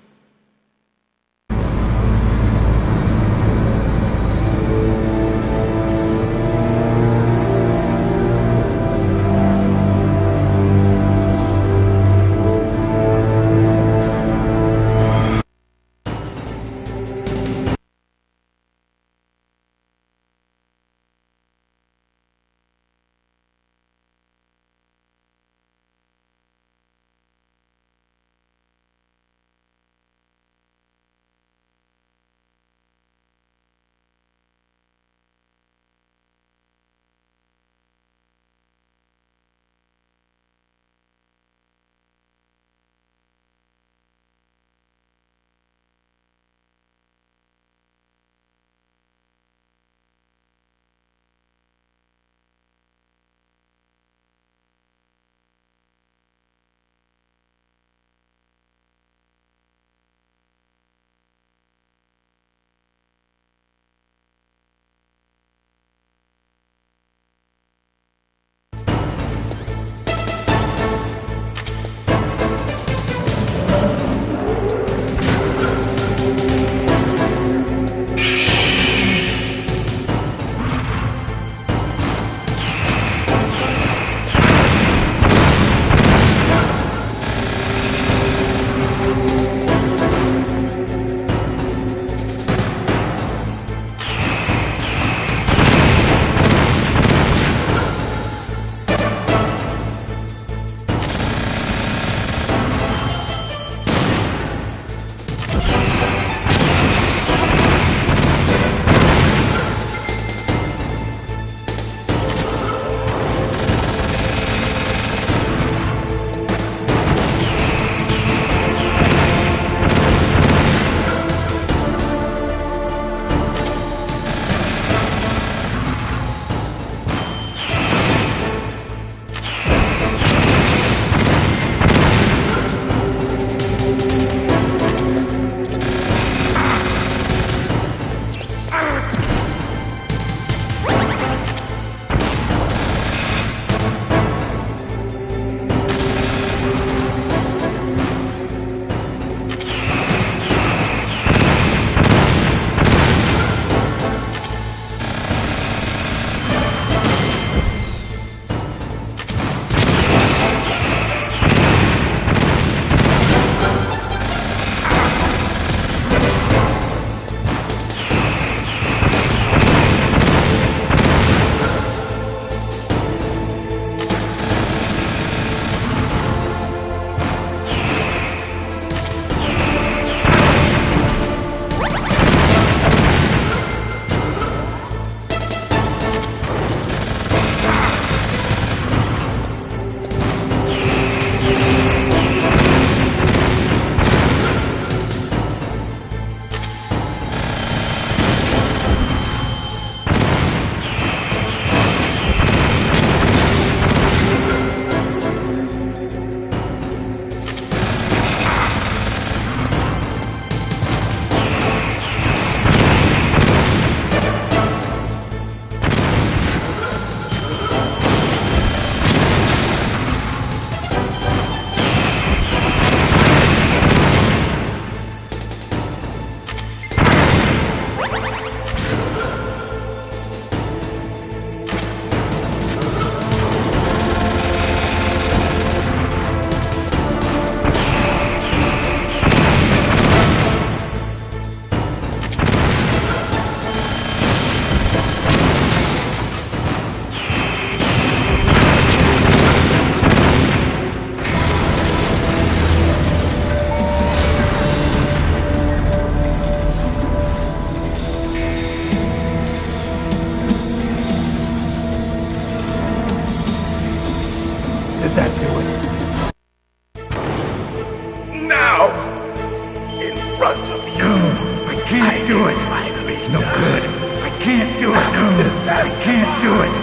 can't do it.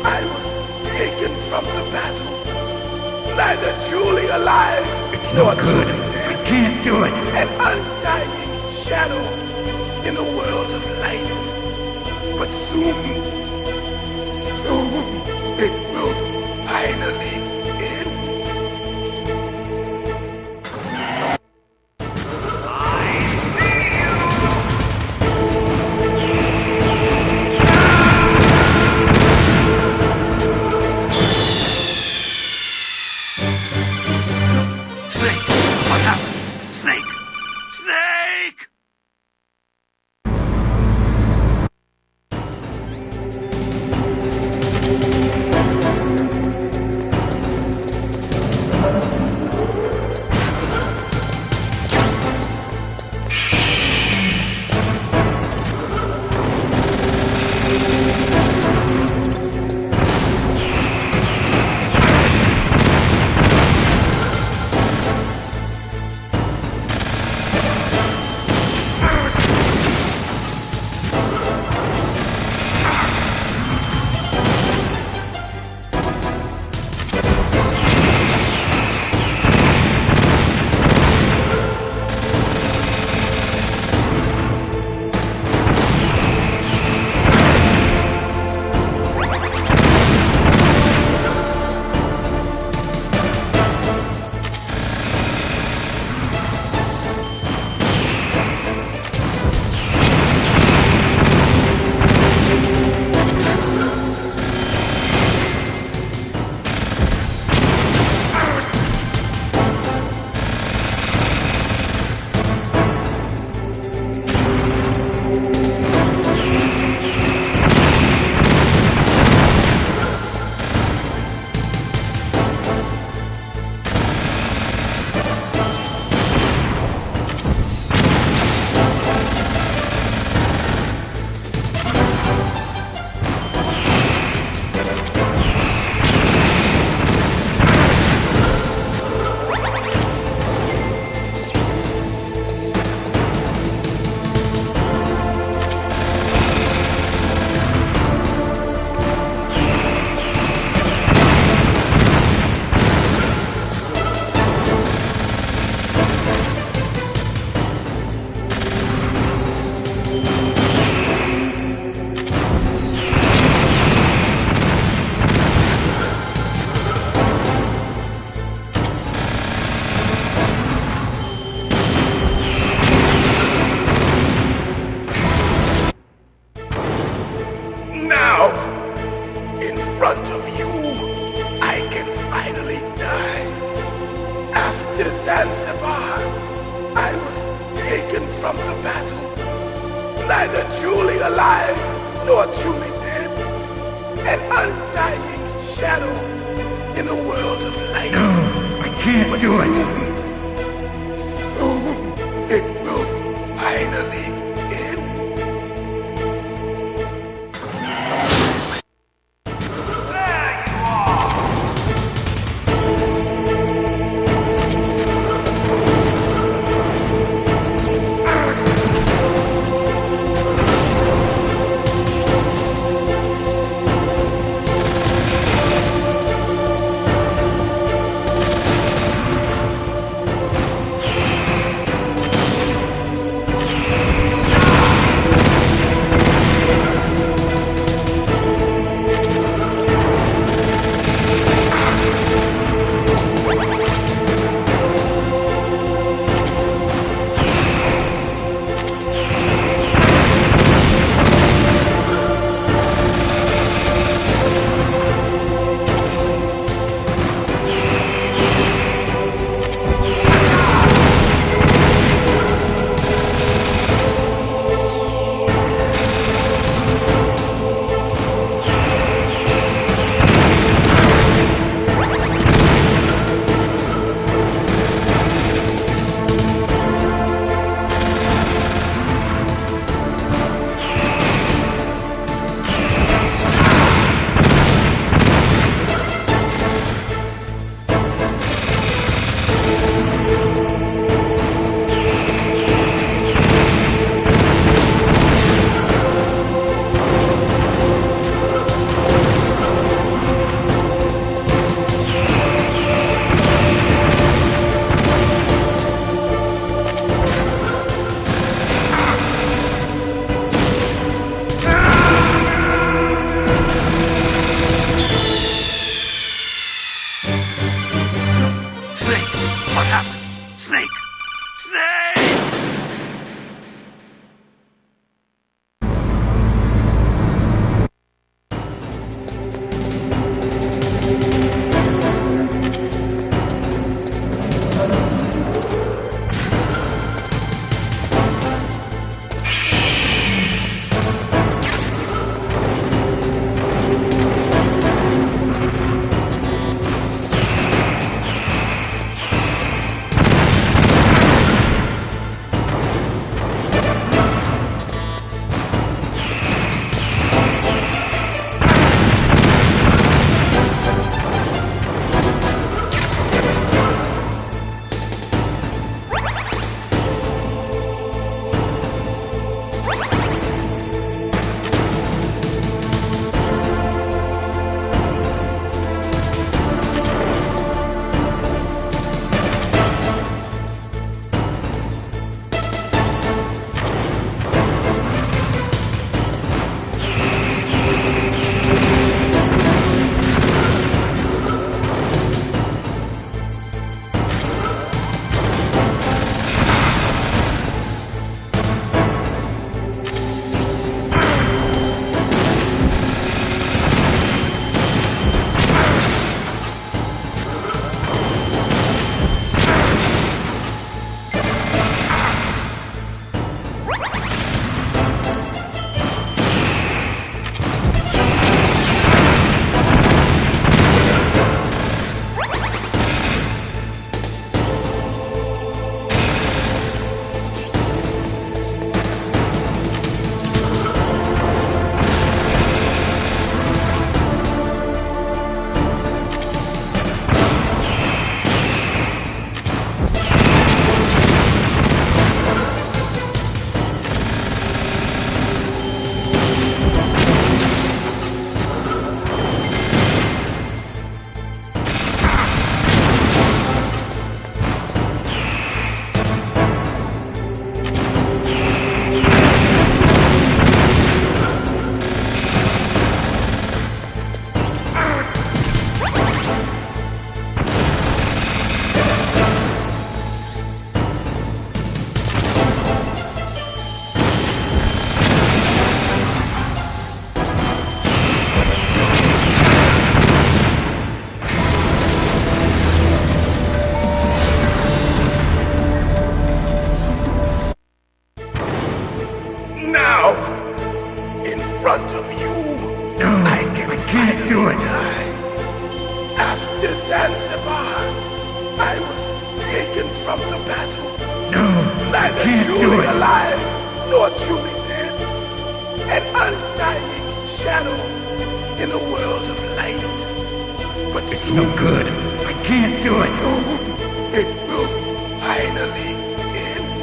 I was taken from the battle. Neither truly alive nor truly dead. Can't do it. An undying shadow in a world of light. But soon, it will finally end. Snake! What happened? Snake! Snake! Now, in front of you, I can finally die. After Zanzibar, I was taken from the battle. Neither truly alive nor truly dead. An undying shadow in a world of light. No, I can't do it. Soon, it will finally end. What happened? Snake! Snake! front of you, I can finally die. After Zanzibar, I was taken from the battle. Neither truly alive nor truly dead. An undying shadow in a world of light. But it's soon, no good. I can't do it. Soon, it will finally end.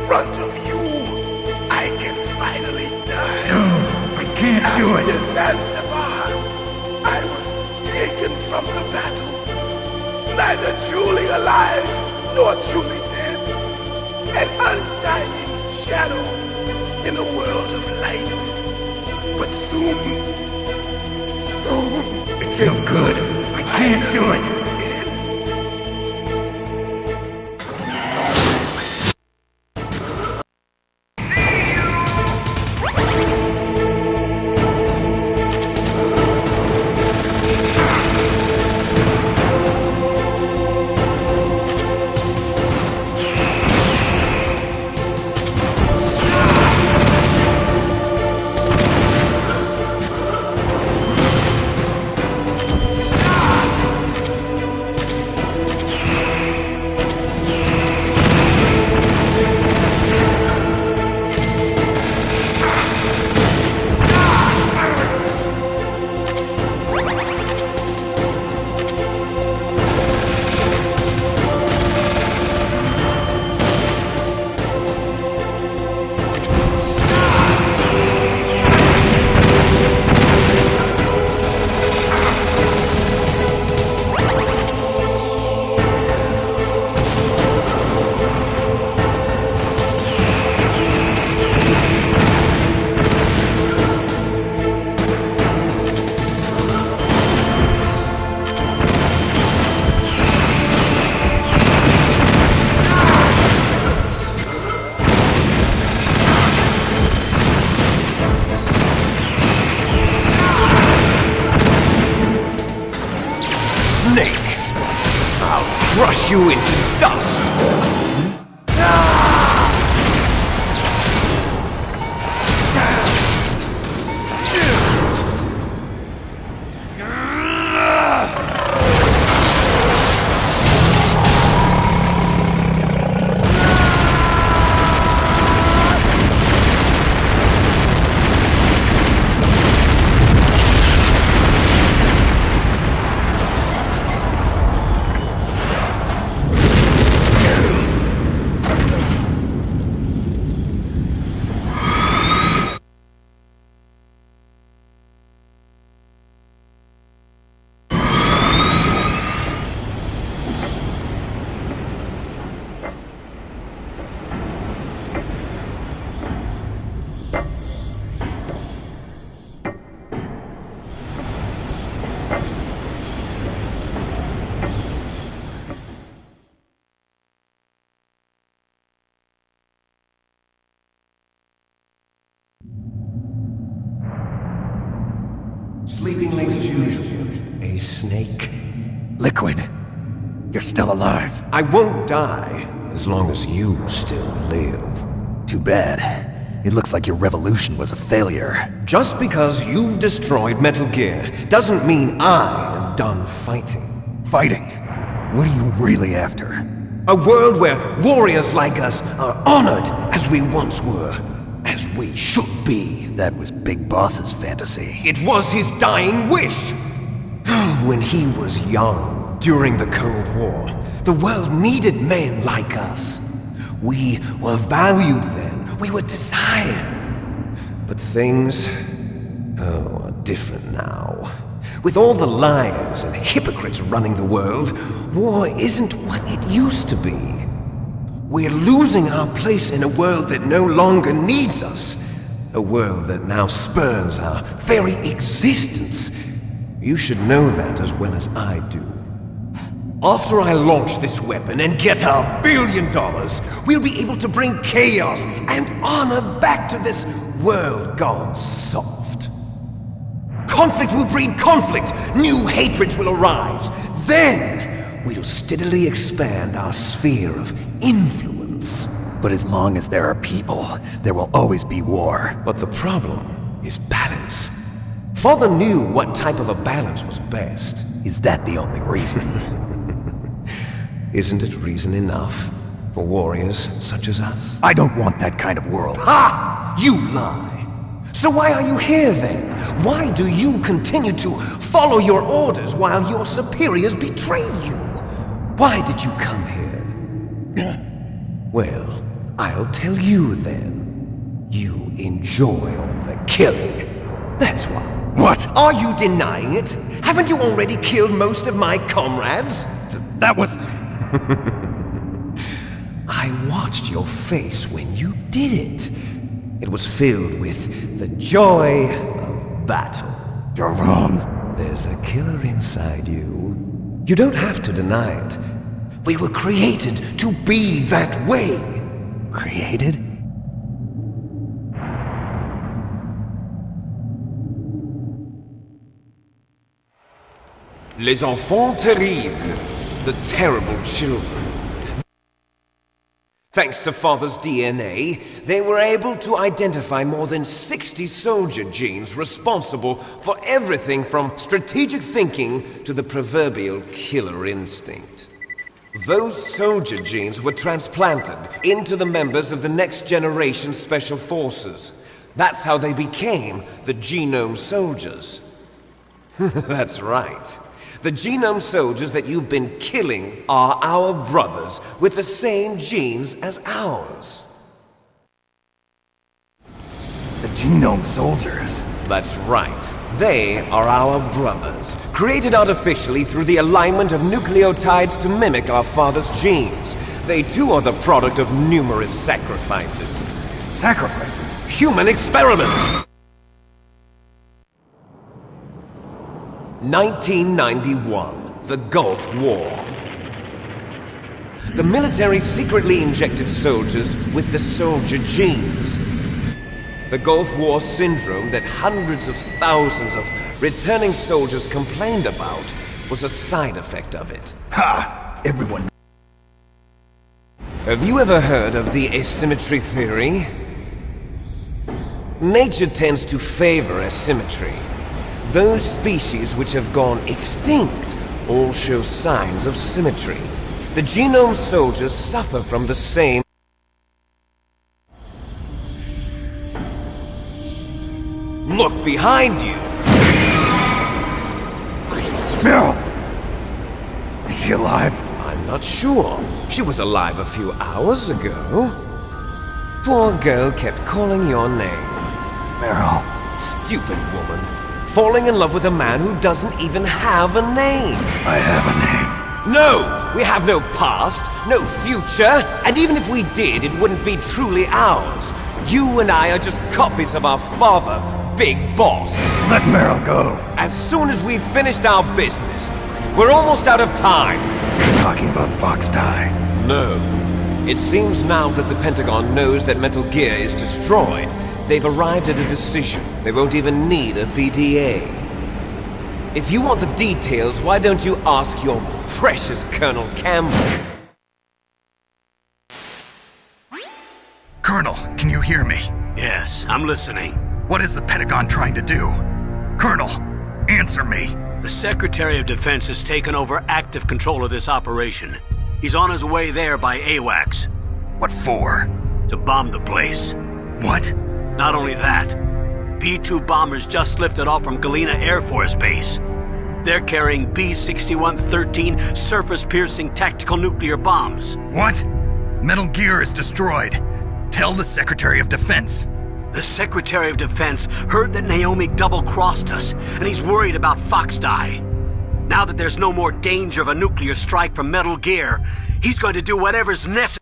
front of you, I can finally die. No, I can't do it. After Zanzibar, I was taken from the battle, neither truly alive nor truly dead, an undying shadow in a world of light. But soon, It's no good. I can't do it. end. Snake! I'll crush you into dust! Sleeping late as usual, a snake. Liquid, you're still alive. I won't die as long as you still live. Too bad. It looks like your revolution was a failure. Just because you've destroyed Metal Gear doesn't mean I am done fighting. Fighting? What are you really after? A world where warriors like us are honored as we once were, as we should be. That was Big Boss's fantasy. It was his dying wish. When he was young, during the Cold War, the world needed men like us. We were valued then. We were desired. But things, are different now. With all the liars and hypocrites running the world, war isn't what it used to be. We're losing our place in a world that no longer needs us. A world that now spurns our very existence. You should know that as well as I do. After I launch this weapon and get our $1 billion, we'll be able to bring chaos and honor back to this world gone soft. Conflict will breed conflict. New hatreds will arise. Then we'll steadily expand our sphere of influence. But as long as there are people, there will always be war. But the problem is balance. Father knew what type of a balance was best. Is that the only reason? Isn't it reason enough for warriors such as us? I don't want that kind of world. Ha! You lie! So why are you here then? Why do you continue to follow your orders while your superiors betray you? Why did you come here? Well, I'll tell you then. You enjoy all the killing. That's why. What? Are you denying it? Haven't you already killed most of my comrades? That was... I watched your face when you did it. It was filled with the joy of battle. You're wrong. There's a killer inside you. You don't have to deny it. We were created to be that way. Created? Les enfants terribles. The terrible children. Thanks to Father's DNA, they were able to identify more than 60 soldier genes responsible for everything from strategic thinking to the proverbial killer instinct. Those soldier genes were transplanted into the members of the next generation special forces. That's how they became the genome soldiers. That's right. The genome soldiers that you've been killing are our brothers with the same genes as ours. The genome soldiers? That's right. They are our brothers, created artificially through the alignment of nucleotides to mimic our father's genes. They too are the product of numerous sacrifices. Sacrifices? Human experiments! 1991, the Gulf War. The military secretly injected soldiers with the soldier genes. The Gulf War syndrome that hundreds of thousands of returning soldiers complained about was a side effect of it. Ha! Everyone... Have you ever heard of the asymmetry theory? Nature tends to favor asymmetry. Those species which have gone extinct all show signs of symmetry. The genome soldiers suffer from the same. Look behind you! Meryl! Is she alive? I'm not sure. She was alive a few hours ago. Poor girl kept calling your name. Meryl. Stupid woman. Falling in love with a man who doesn't even have a name. I have a name. No! We have no past, no future, and even if we did, it wouldn't be truly ours. You and I are just copies of our father, Big Boss. Let Meryl go. As soon as we've finished our business, we're almost out of time. You're talking about Fox Die. No. It seems now that the Pentagon knows that Metal Gear is destroyed. They've arrived at a decision. They won't even need a BDA. If you want the details, why don't you ask your precious Colonel Campbell? Colonel, can you hear me? Yes, I'm listening. What is the Pentagon trying to do? Colonel, answer me. The Secretary of Defense has taken over active control of this operation. He's on his way there by AWACS. What for? To bomb the place. What? Not only that, B-2 bombers just lifted off from Galena Air Force Base. They're carrying B-6113 surface-piercing tactical nuclear bombs. What? Metal Gear is destroyed. Tell the Secretary of Defense. The Secretary of Defense heard that Naomi double-crossed us, and he's worried about Fox Die. Now that there's no more danger of a nuclear strike from Metal Gear, he's going to do whatever's necessary.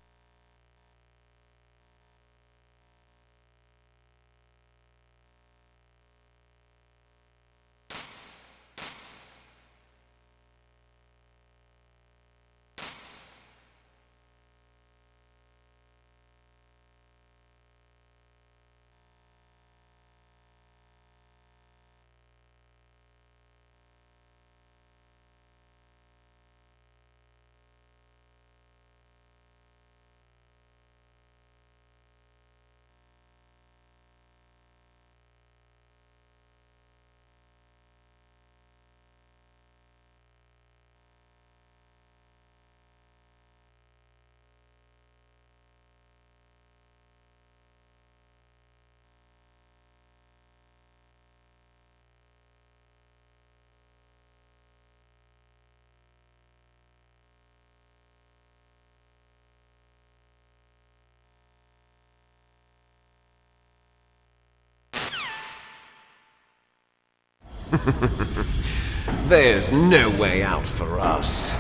There's no way out for us.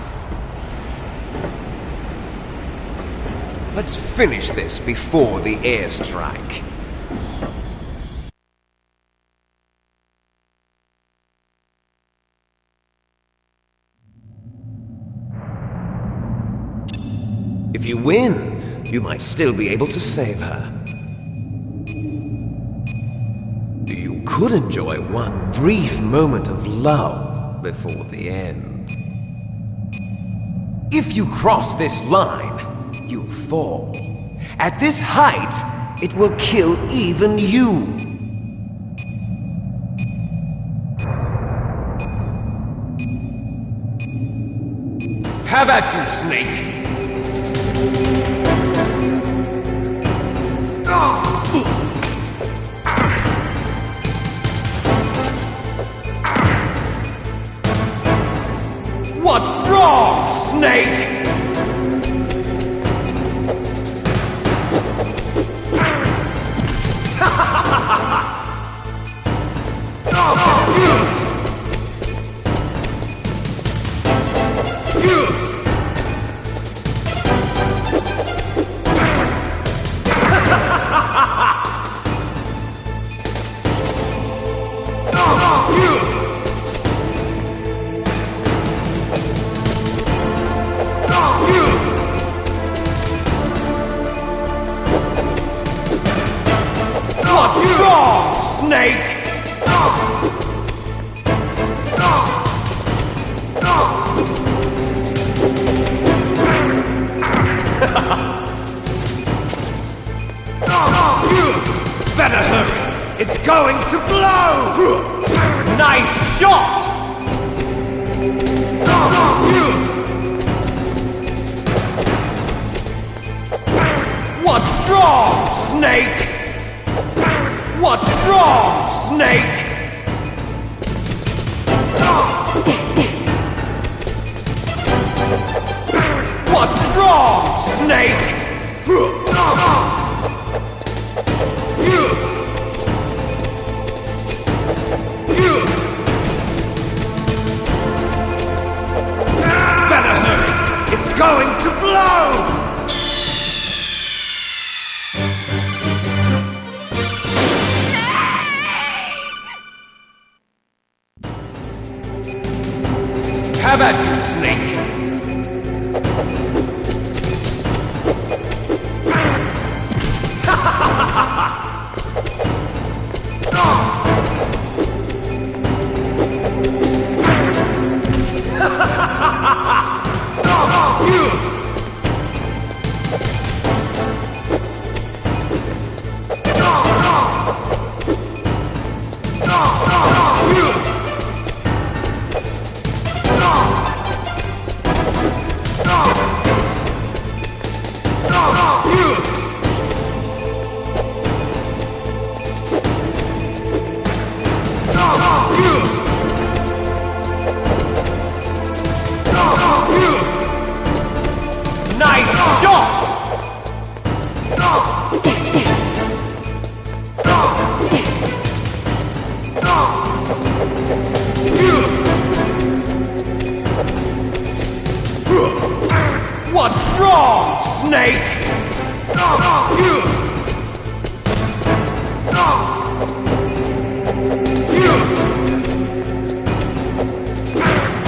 Let's finish this before the airstrike. If you win, you might still be able to save her. You could enjoy one brief moment of love before the end. If you cross this line, you'll fall. At this height, it will kill even you. Have at you, Snake! What's wrong, Snake? What's wrong, Snake? Better hurry! It's going to blow! Nice shot! What's wrong, Snake? What's wrong, Snake? What's wrong, Snake? Better hurry! It's going to blow! Have at you, Snake! Nice shot! What's wrong, Snake?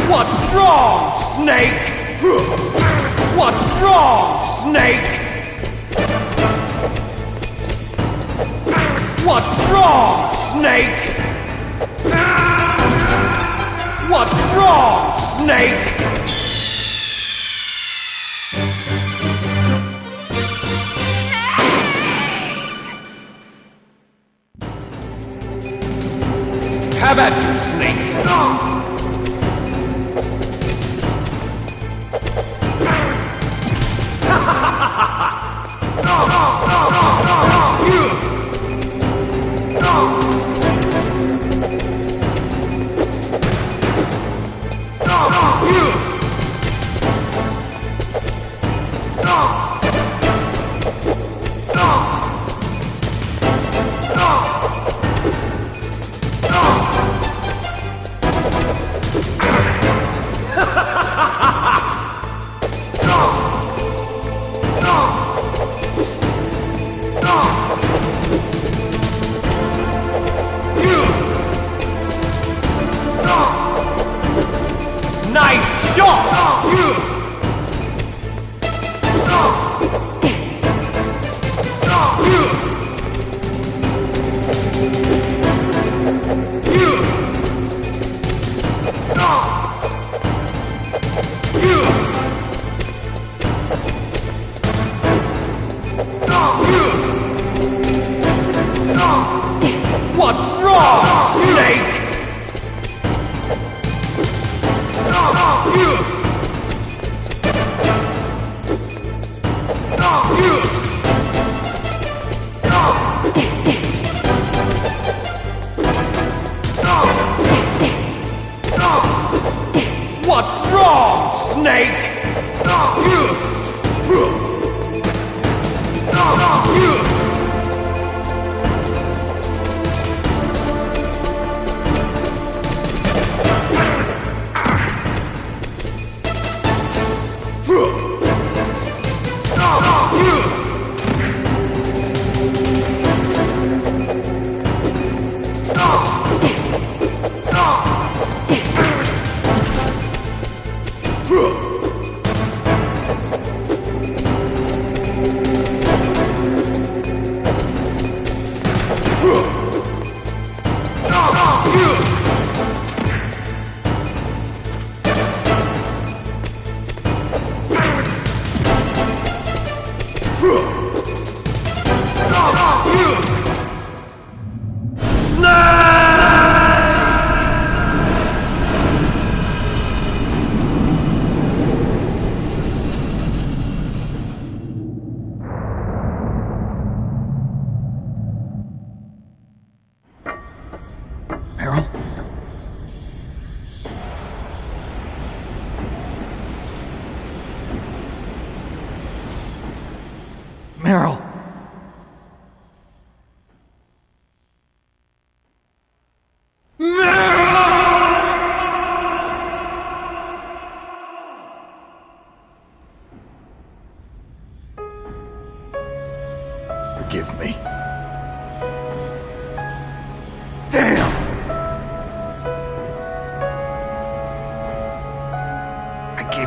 What's wrong, Snake? What's wrong, Snake? What's wrong, Snake? What's wrong, Snake? Have at you, Snake!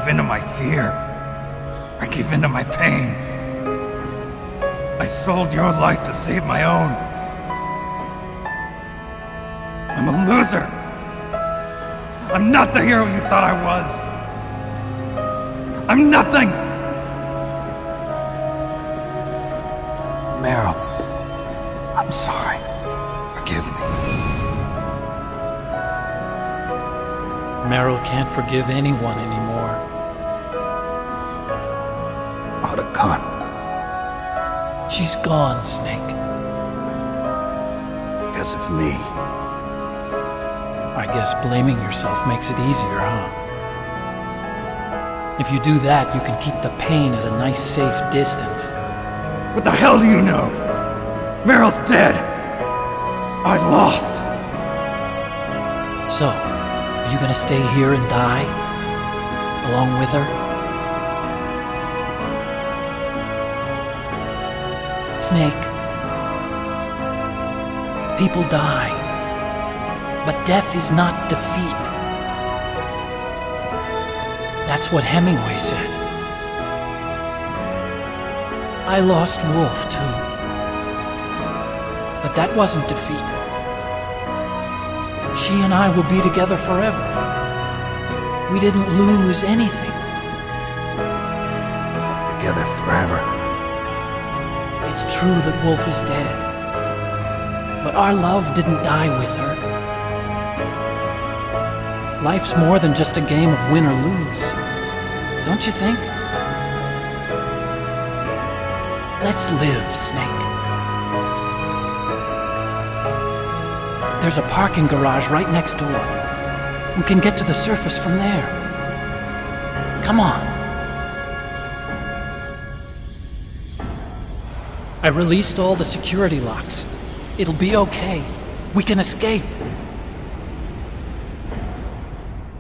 gave in to my fear. I gave in to my pain. I sold your life to save my own. I'm a loser. I'm not the hero you thought I was. I'm nothing. Meryl, I'm sorry. Forgive me. Meryl can't forgive anyone anymore. Otacon. She's gone, Snake. Because of me. I guess blaming yourself makes it easier, huh? If you do that, you can keep the pain at a nice, safe distance. What the hell do you know? Meryl's dead. I lost. So, are you gonna stay here and die? Along with her? Snake. People die. But death is not defeat. That's what Hemingway said. I lost Wolf, too. But that wasn't defeat. She and I will be together forever. We didn't lose anything. Together forever. It's true that Wolf is dead. But our love didn't die with her. Life's more than just a game of win or lose. Don't you think? Let's live, Snake. There's a parking garage right next door. We can get to the surface from there. Come on. I released all the security locks. It'll be okay. We can escape.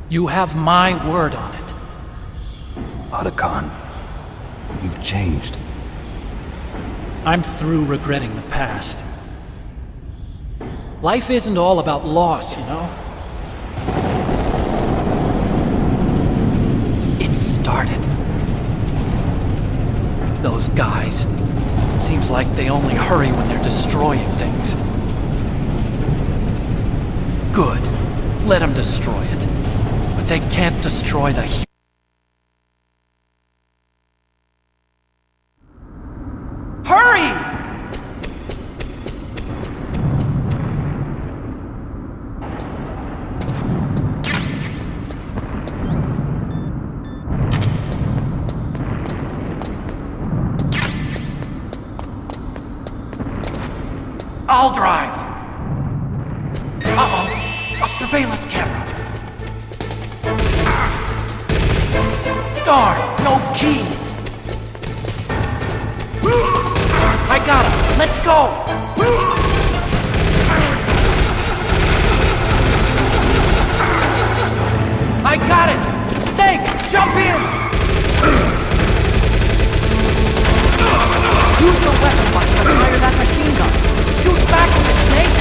You have my word on it. Otacon, you've changed. I'm through regretting the past. Life isn't all about loss, you know? It started. Those guys. Seems like they only hurry when they're destroying things. Good. Let them destroy it. But they can't destroy the Hurry! I'll drive. Uh-oh, a surveillance camera. Darn, no keys. I got him. Let's go. I got it. Snake, jump in. Use the weapon button to fire that machine gun. Shoot back with it, Snake.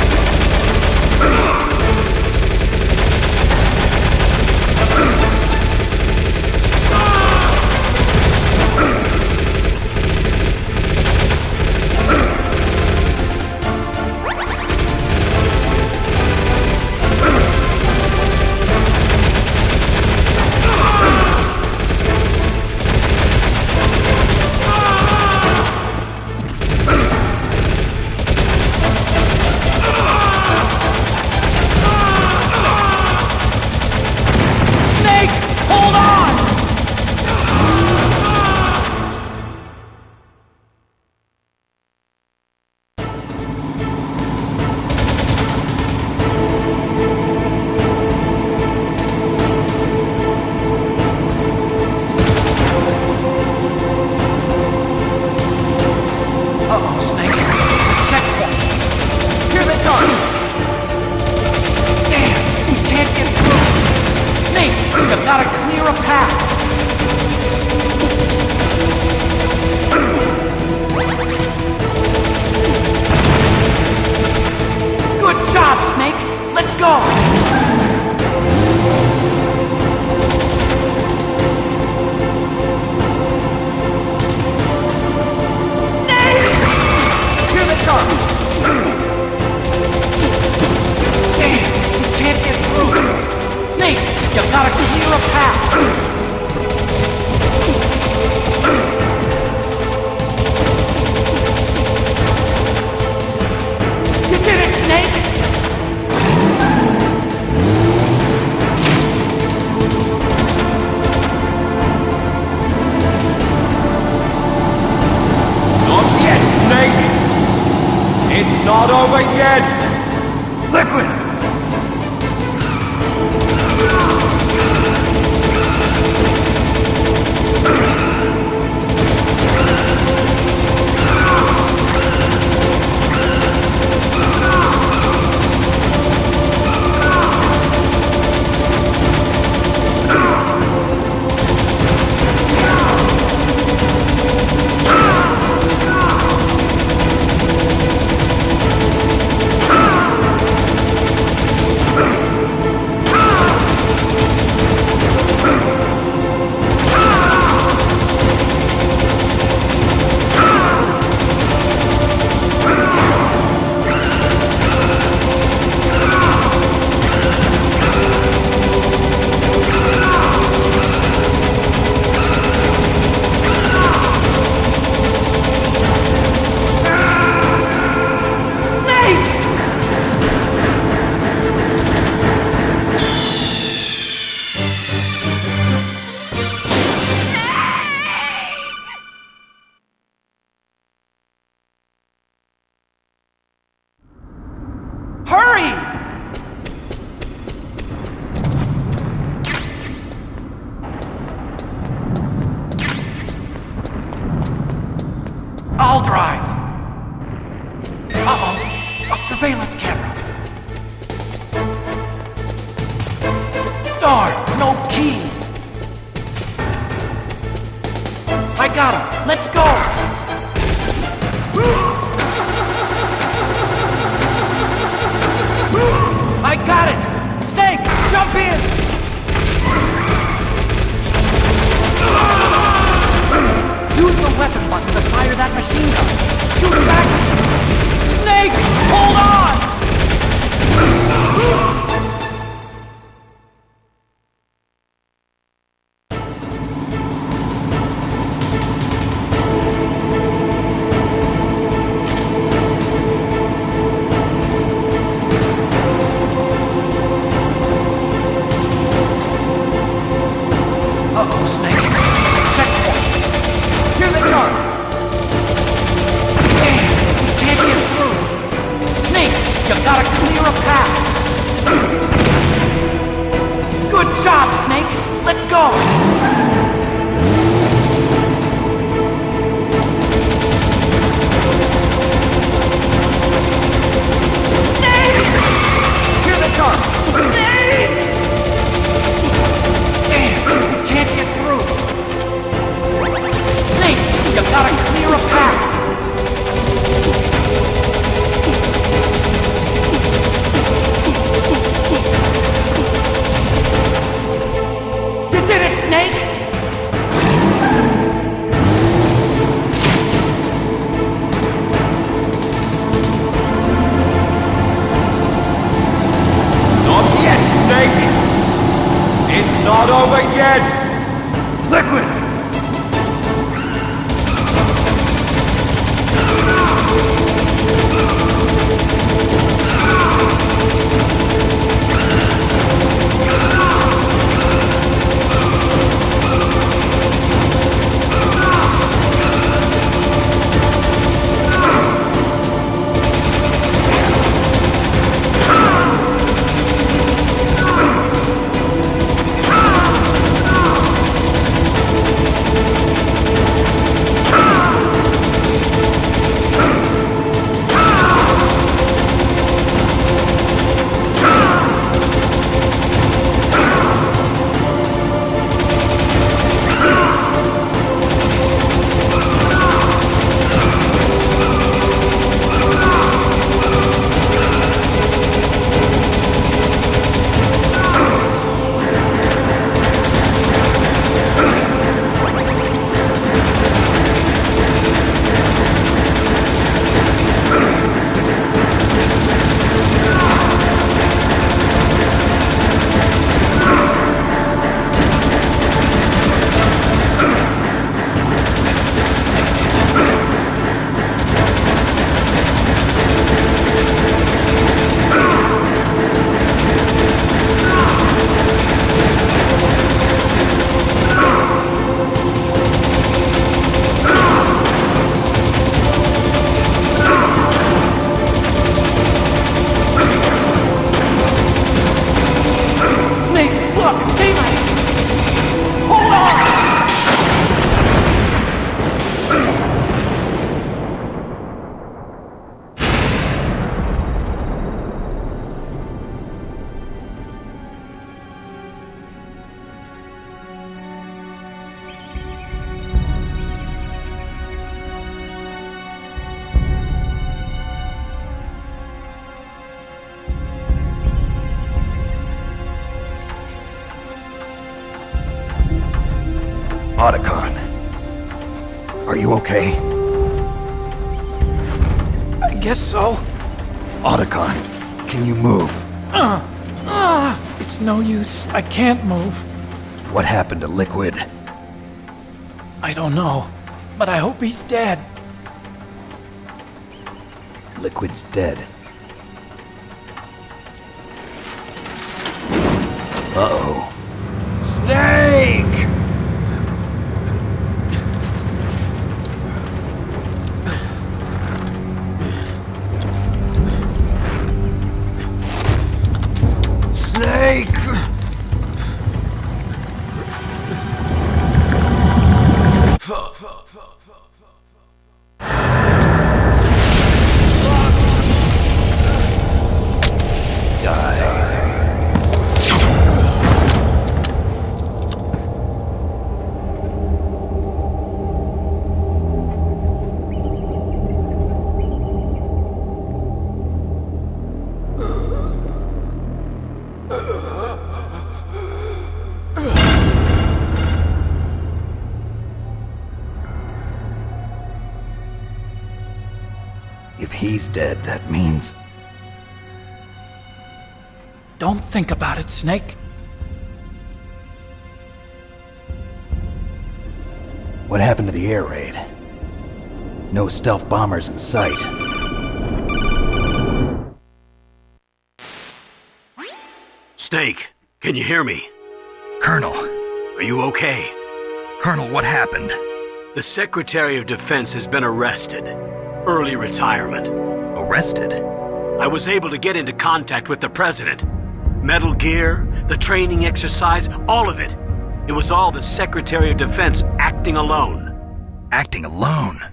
Damn, you can't get through. Snake, you gotta clear a path. You did it, Snake! Not yet, Snake! It's not over yet! Liquid! Hurry! I'll drive. Uh-oh, a surveillance camera. Darn, no keys. I got him. Let's go. I got it! Snake, jump in! Use the weapon button to fire that machine gun. Shoot back! Snake, hold on! Otacon. Are you okay? I guess so. Otacon, can you move? It's no use. I can't move. What happened to Liquid? I don't know, but I hope he's dead. Liquid's dead. Uh-oh. Snake! Snake! If he's dead, that means... Don't think about it, Snake. What happened to the air raid? No stealth bombers in sight. Snake, can you hear me? Colonel. Are you okay? Colonel, what happened? The Secretary of Defense has been arrested. Early retirement. Arrested? I was able to get into contact with the President. Metal Gear, the training exercise, all of it. It was all the Secretary of Defense acting alone. Acting alone?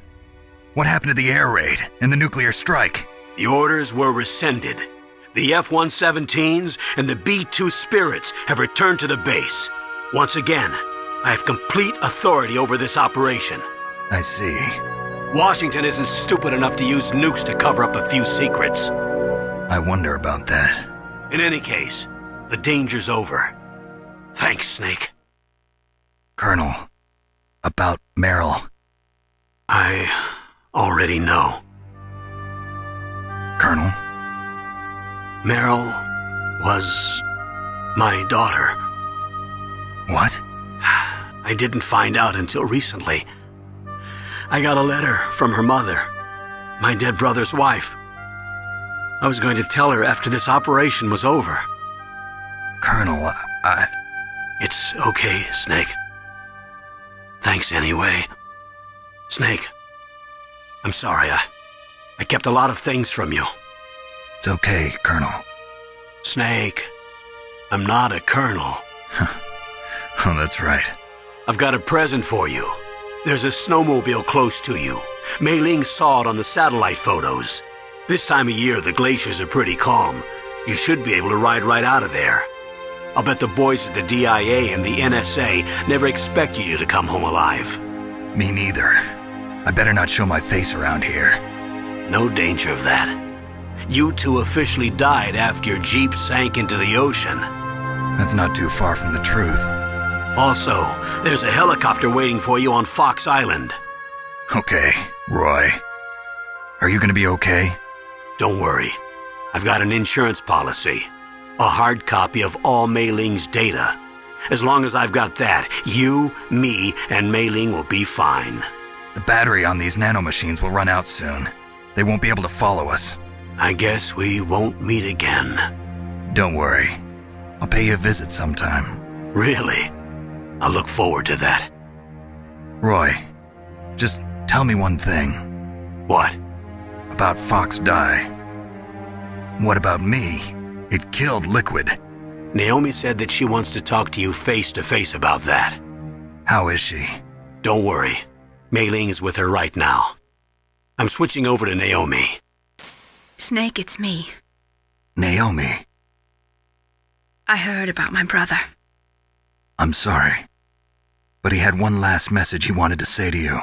What happened to the air raid and the nuclear strike? The orders were rescinded. The F-117s and the B-2 Spirits have returned to the base. Once again, I have complete authority over this operation. I see. Washington isn't stupid enough to use nukes to cover up a few secrets. I wonder about that. In any case, the danger's over. Thanks, Snake. Colonel, about Meryl. I already know. Colonel? Meryl was my daughter. What? I didn't find out until recently. I got a letter from her mother, my dead brother's wife. I was going to tell her after this operation was over. Colonel, It's okay, Snake. Thanks anyway. Snake, I'm sorry. I kept a lot of things from you. It's okay, Colonel. Snake, I'm not a colonel. Oh, that's right. I've got a present for you. There's a snowmobile close to you. Mei Ling saw it on the satellite photos. This time of year, the glaciers are pretty calm. You should be able to ride right out of there. I'll bet the boys at the DIA and the NSA never expected you to come home alive. Me neither. I better not show my face around here. No danger of that. You two officially died after your Jeep sank into the ocean. That's not too far from the truth. Also, there's a helicopter waiting for you on Fox Island. Okay, Roy. Are you gonna be okay? Don't worry. I've got an insurance policy. A hard copy of all Mei Ling's data. As long as I've got that, you, me, and Mei Ling will be fine. The battery on these nanomachines will run out soon. They won't be able to follow us. I guess we won't meet again. Don't worry. I'll pay you a visit sometime. Really? I look forward to that. Roy, just tell me one thing. What? About Fox Die. What about me? It killed Liquid. Naomi said that she wants to talk to you face to face about that. How is she? Don't worry. Mei Ling is with her right now. I'm switching over to Naomi. Snake, it's me. Naomi. I heard about my brother. I'm sorry. But he had one last message he wanted to say to you.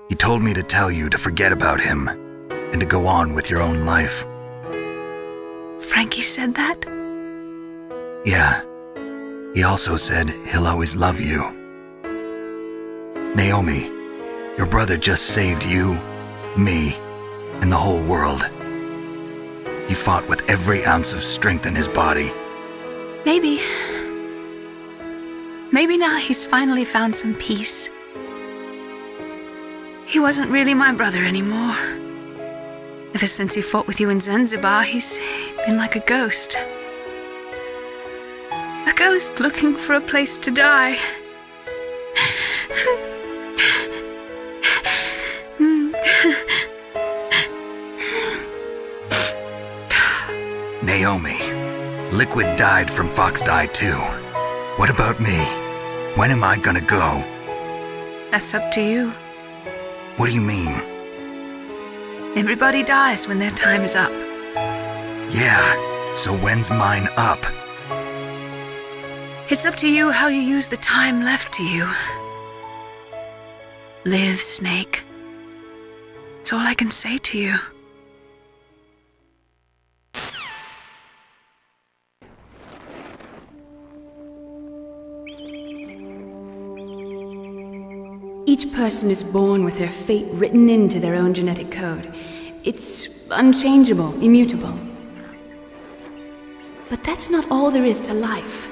He told me to tell you to forget about him and to go on with your own life. Frankie said that? Yeah. He also said he'll always love you. Naomi, your brother just saved you, me, and the whole world. He fought with every ounce of strength in his body. Maybe now he's finally found some peace. He wasn't really my brother anymore. Ever since he fought with you in Zanzibar, he's been like a ghost. A ghost looking for a place to die. Naomi, Liquid died from Fox Die too. What about me? When am I gonna go? That's up to you. What do you mean? Everybody dies when their time is up. Yeah, so when's mine up? It's up to you how you use the time left to you. Live, Snake. That's all I can say to you. Each person is born with their fate written into their own genetic code. It's unchangeable, immutable. But that's not all there is to life.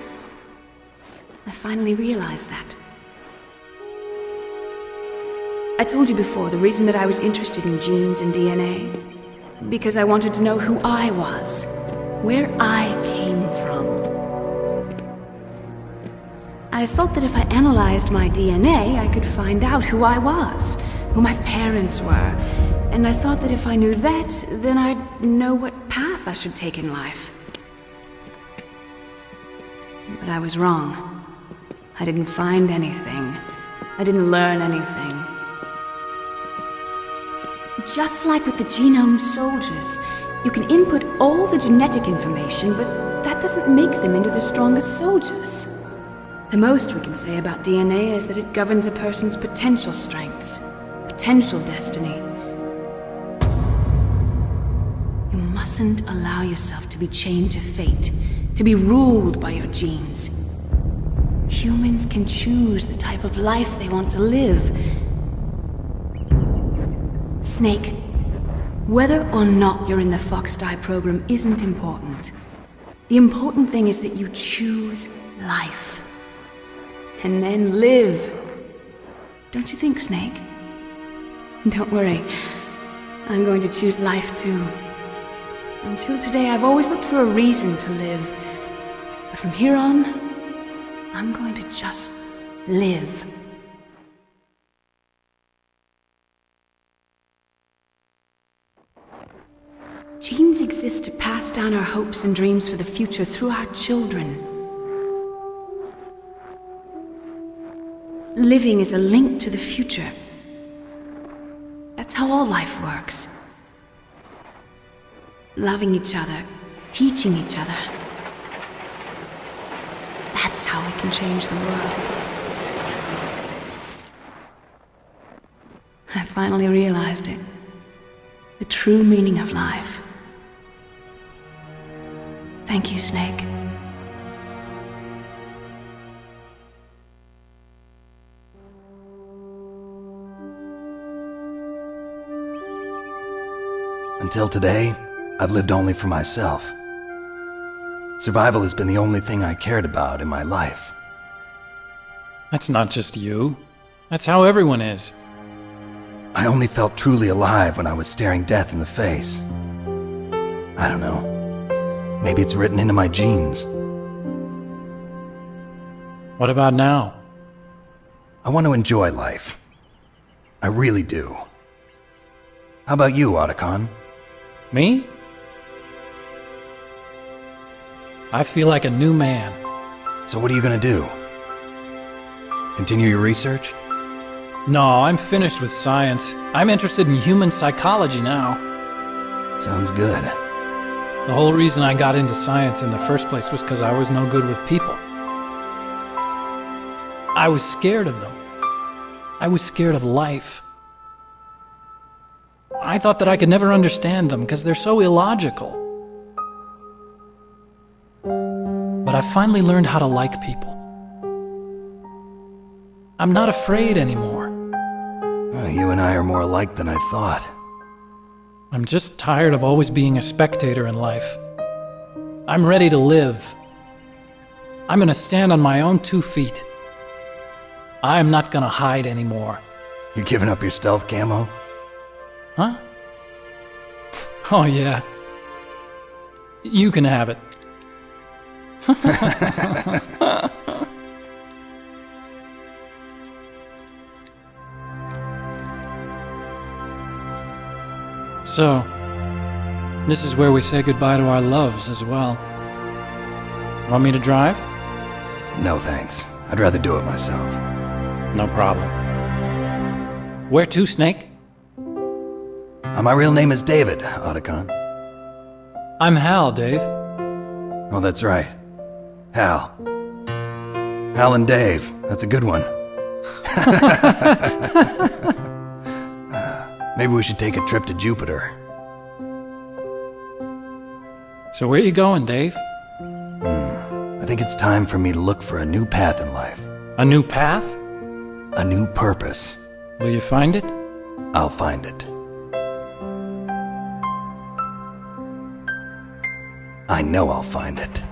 I finally realized that. I told you before the reason that I was interested in genes and DNA. Because I wanted to know who I was, where I came from. I thought that if I analyzed my DNA, I could find out who I was, who my parents were, and I thought that if I knew that, then I'd know what path I should take in life. But I was wrong. I didn't find anything. I didn't learn anything. Just like with the genome soldiers, you can input all the genetic information, but that doesn't make them into the strongest soldiers. The most we can say about DNA is that it governs a person's potential strengths, potential destiny. You mustn't allow yourself to be chained to fate, to be ruled by your genes. Humans can choose the type of life they want to live. Snake, whether or not you're in the Fox Die program isn't important. The important thing is that you choose life. And then live. Don't you think, Snake? Don't worry. I'm going to choose life too. Until today, I've always looked for a reason to live. But from here on, I'm going to just live. Genes exist to pass down our hopes and dreams for the future through our children. Living is a link to the future. That's how all life works. Loving each other, teaching each other. That's how we can change the world. I finally realized it. The true meaning of life. Thank you, Snake. Until today, I've lived only for myself. Survival has been the only thing I cared about in my life. That's not just you. That's how everyone is. I only felt truly alive when I was staring death in the face. I don't know. Maybe it's written into my genes. What about now? I want to enjoy life. I really do. How about you, Otacon? Me? I feel like a new man. So what are you gonna do? Continue your research? No, I'm finished with science. I'm interested in human psychology now. Sounds good. The whole reason I got into science in the first place was because I was no good with people. I was scared of them. I was scared of life. I thought that I could never understand them because they're so illogical. But I finally learned how to like people. I'm not afraid anymore. You and I are more alike than I thought. I'm just tired of always being a spectator in life. I'm ready to live. I'm gonna stand on my own 2 feet. I'm not gonna hide anymore. You giving up your stealth camo? Huh? Oh yeah. You can have it. So, this is where we say goodbye to our loves as well. Want me to drive? No thanks. I'd rather do it myself. No problem. Where to, Snake? My real name is David, Otacon. I'm Hal, Dave. Oh, that's right. Hal. Hal and Dave. That's a good one. Maybe we should take a trip to Jupiter. So where you going, Dave? I think it's time for me to look for a new path in life. A new path? A new purpose. Will you find it? I'll find it. I know I'll find it.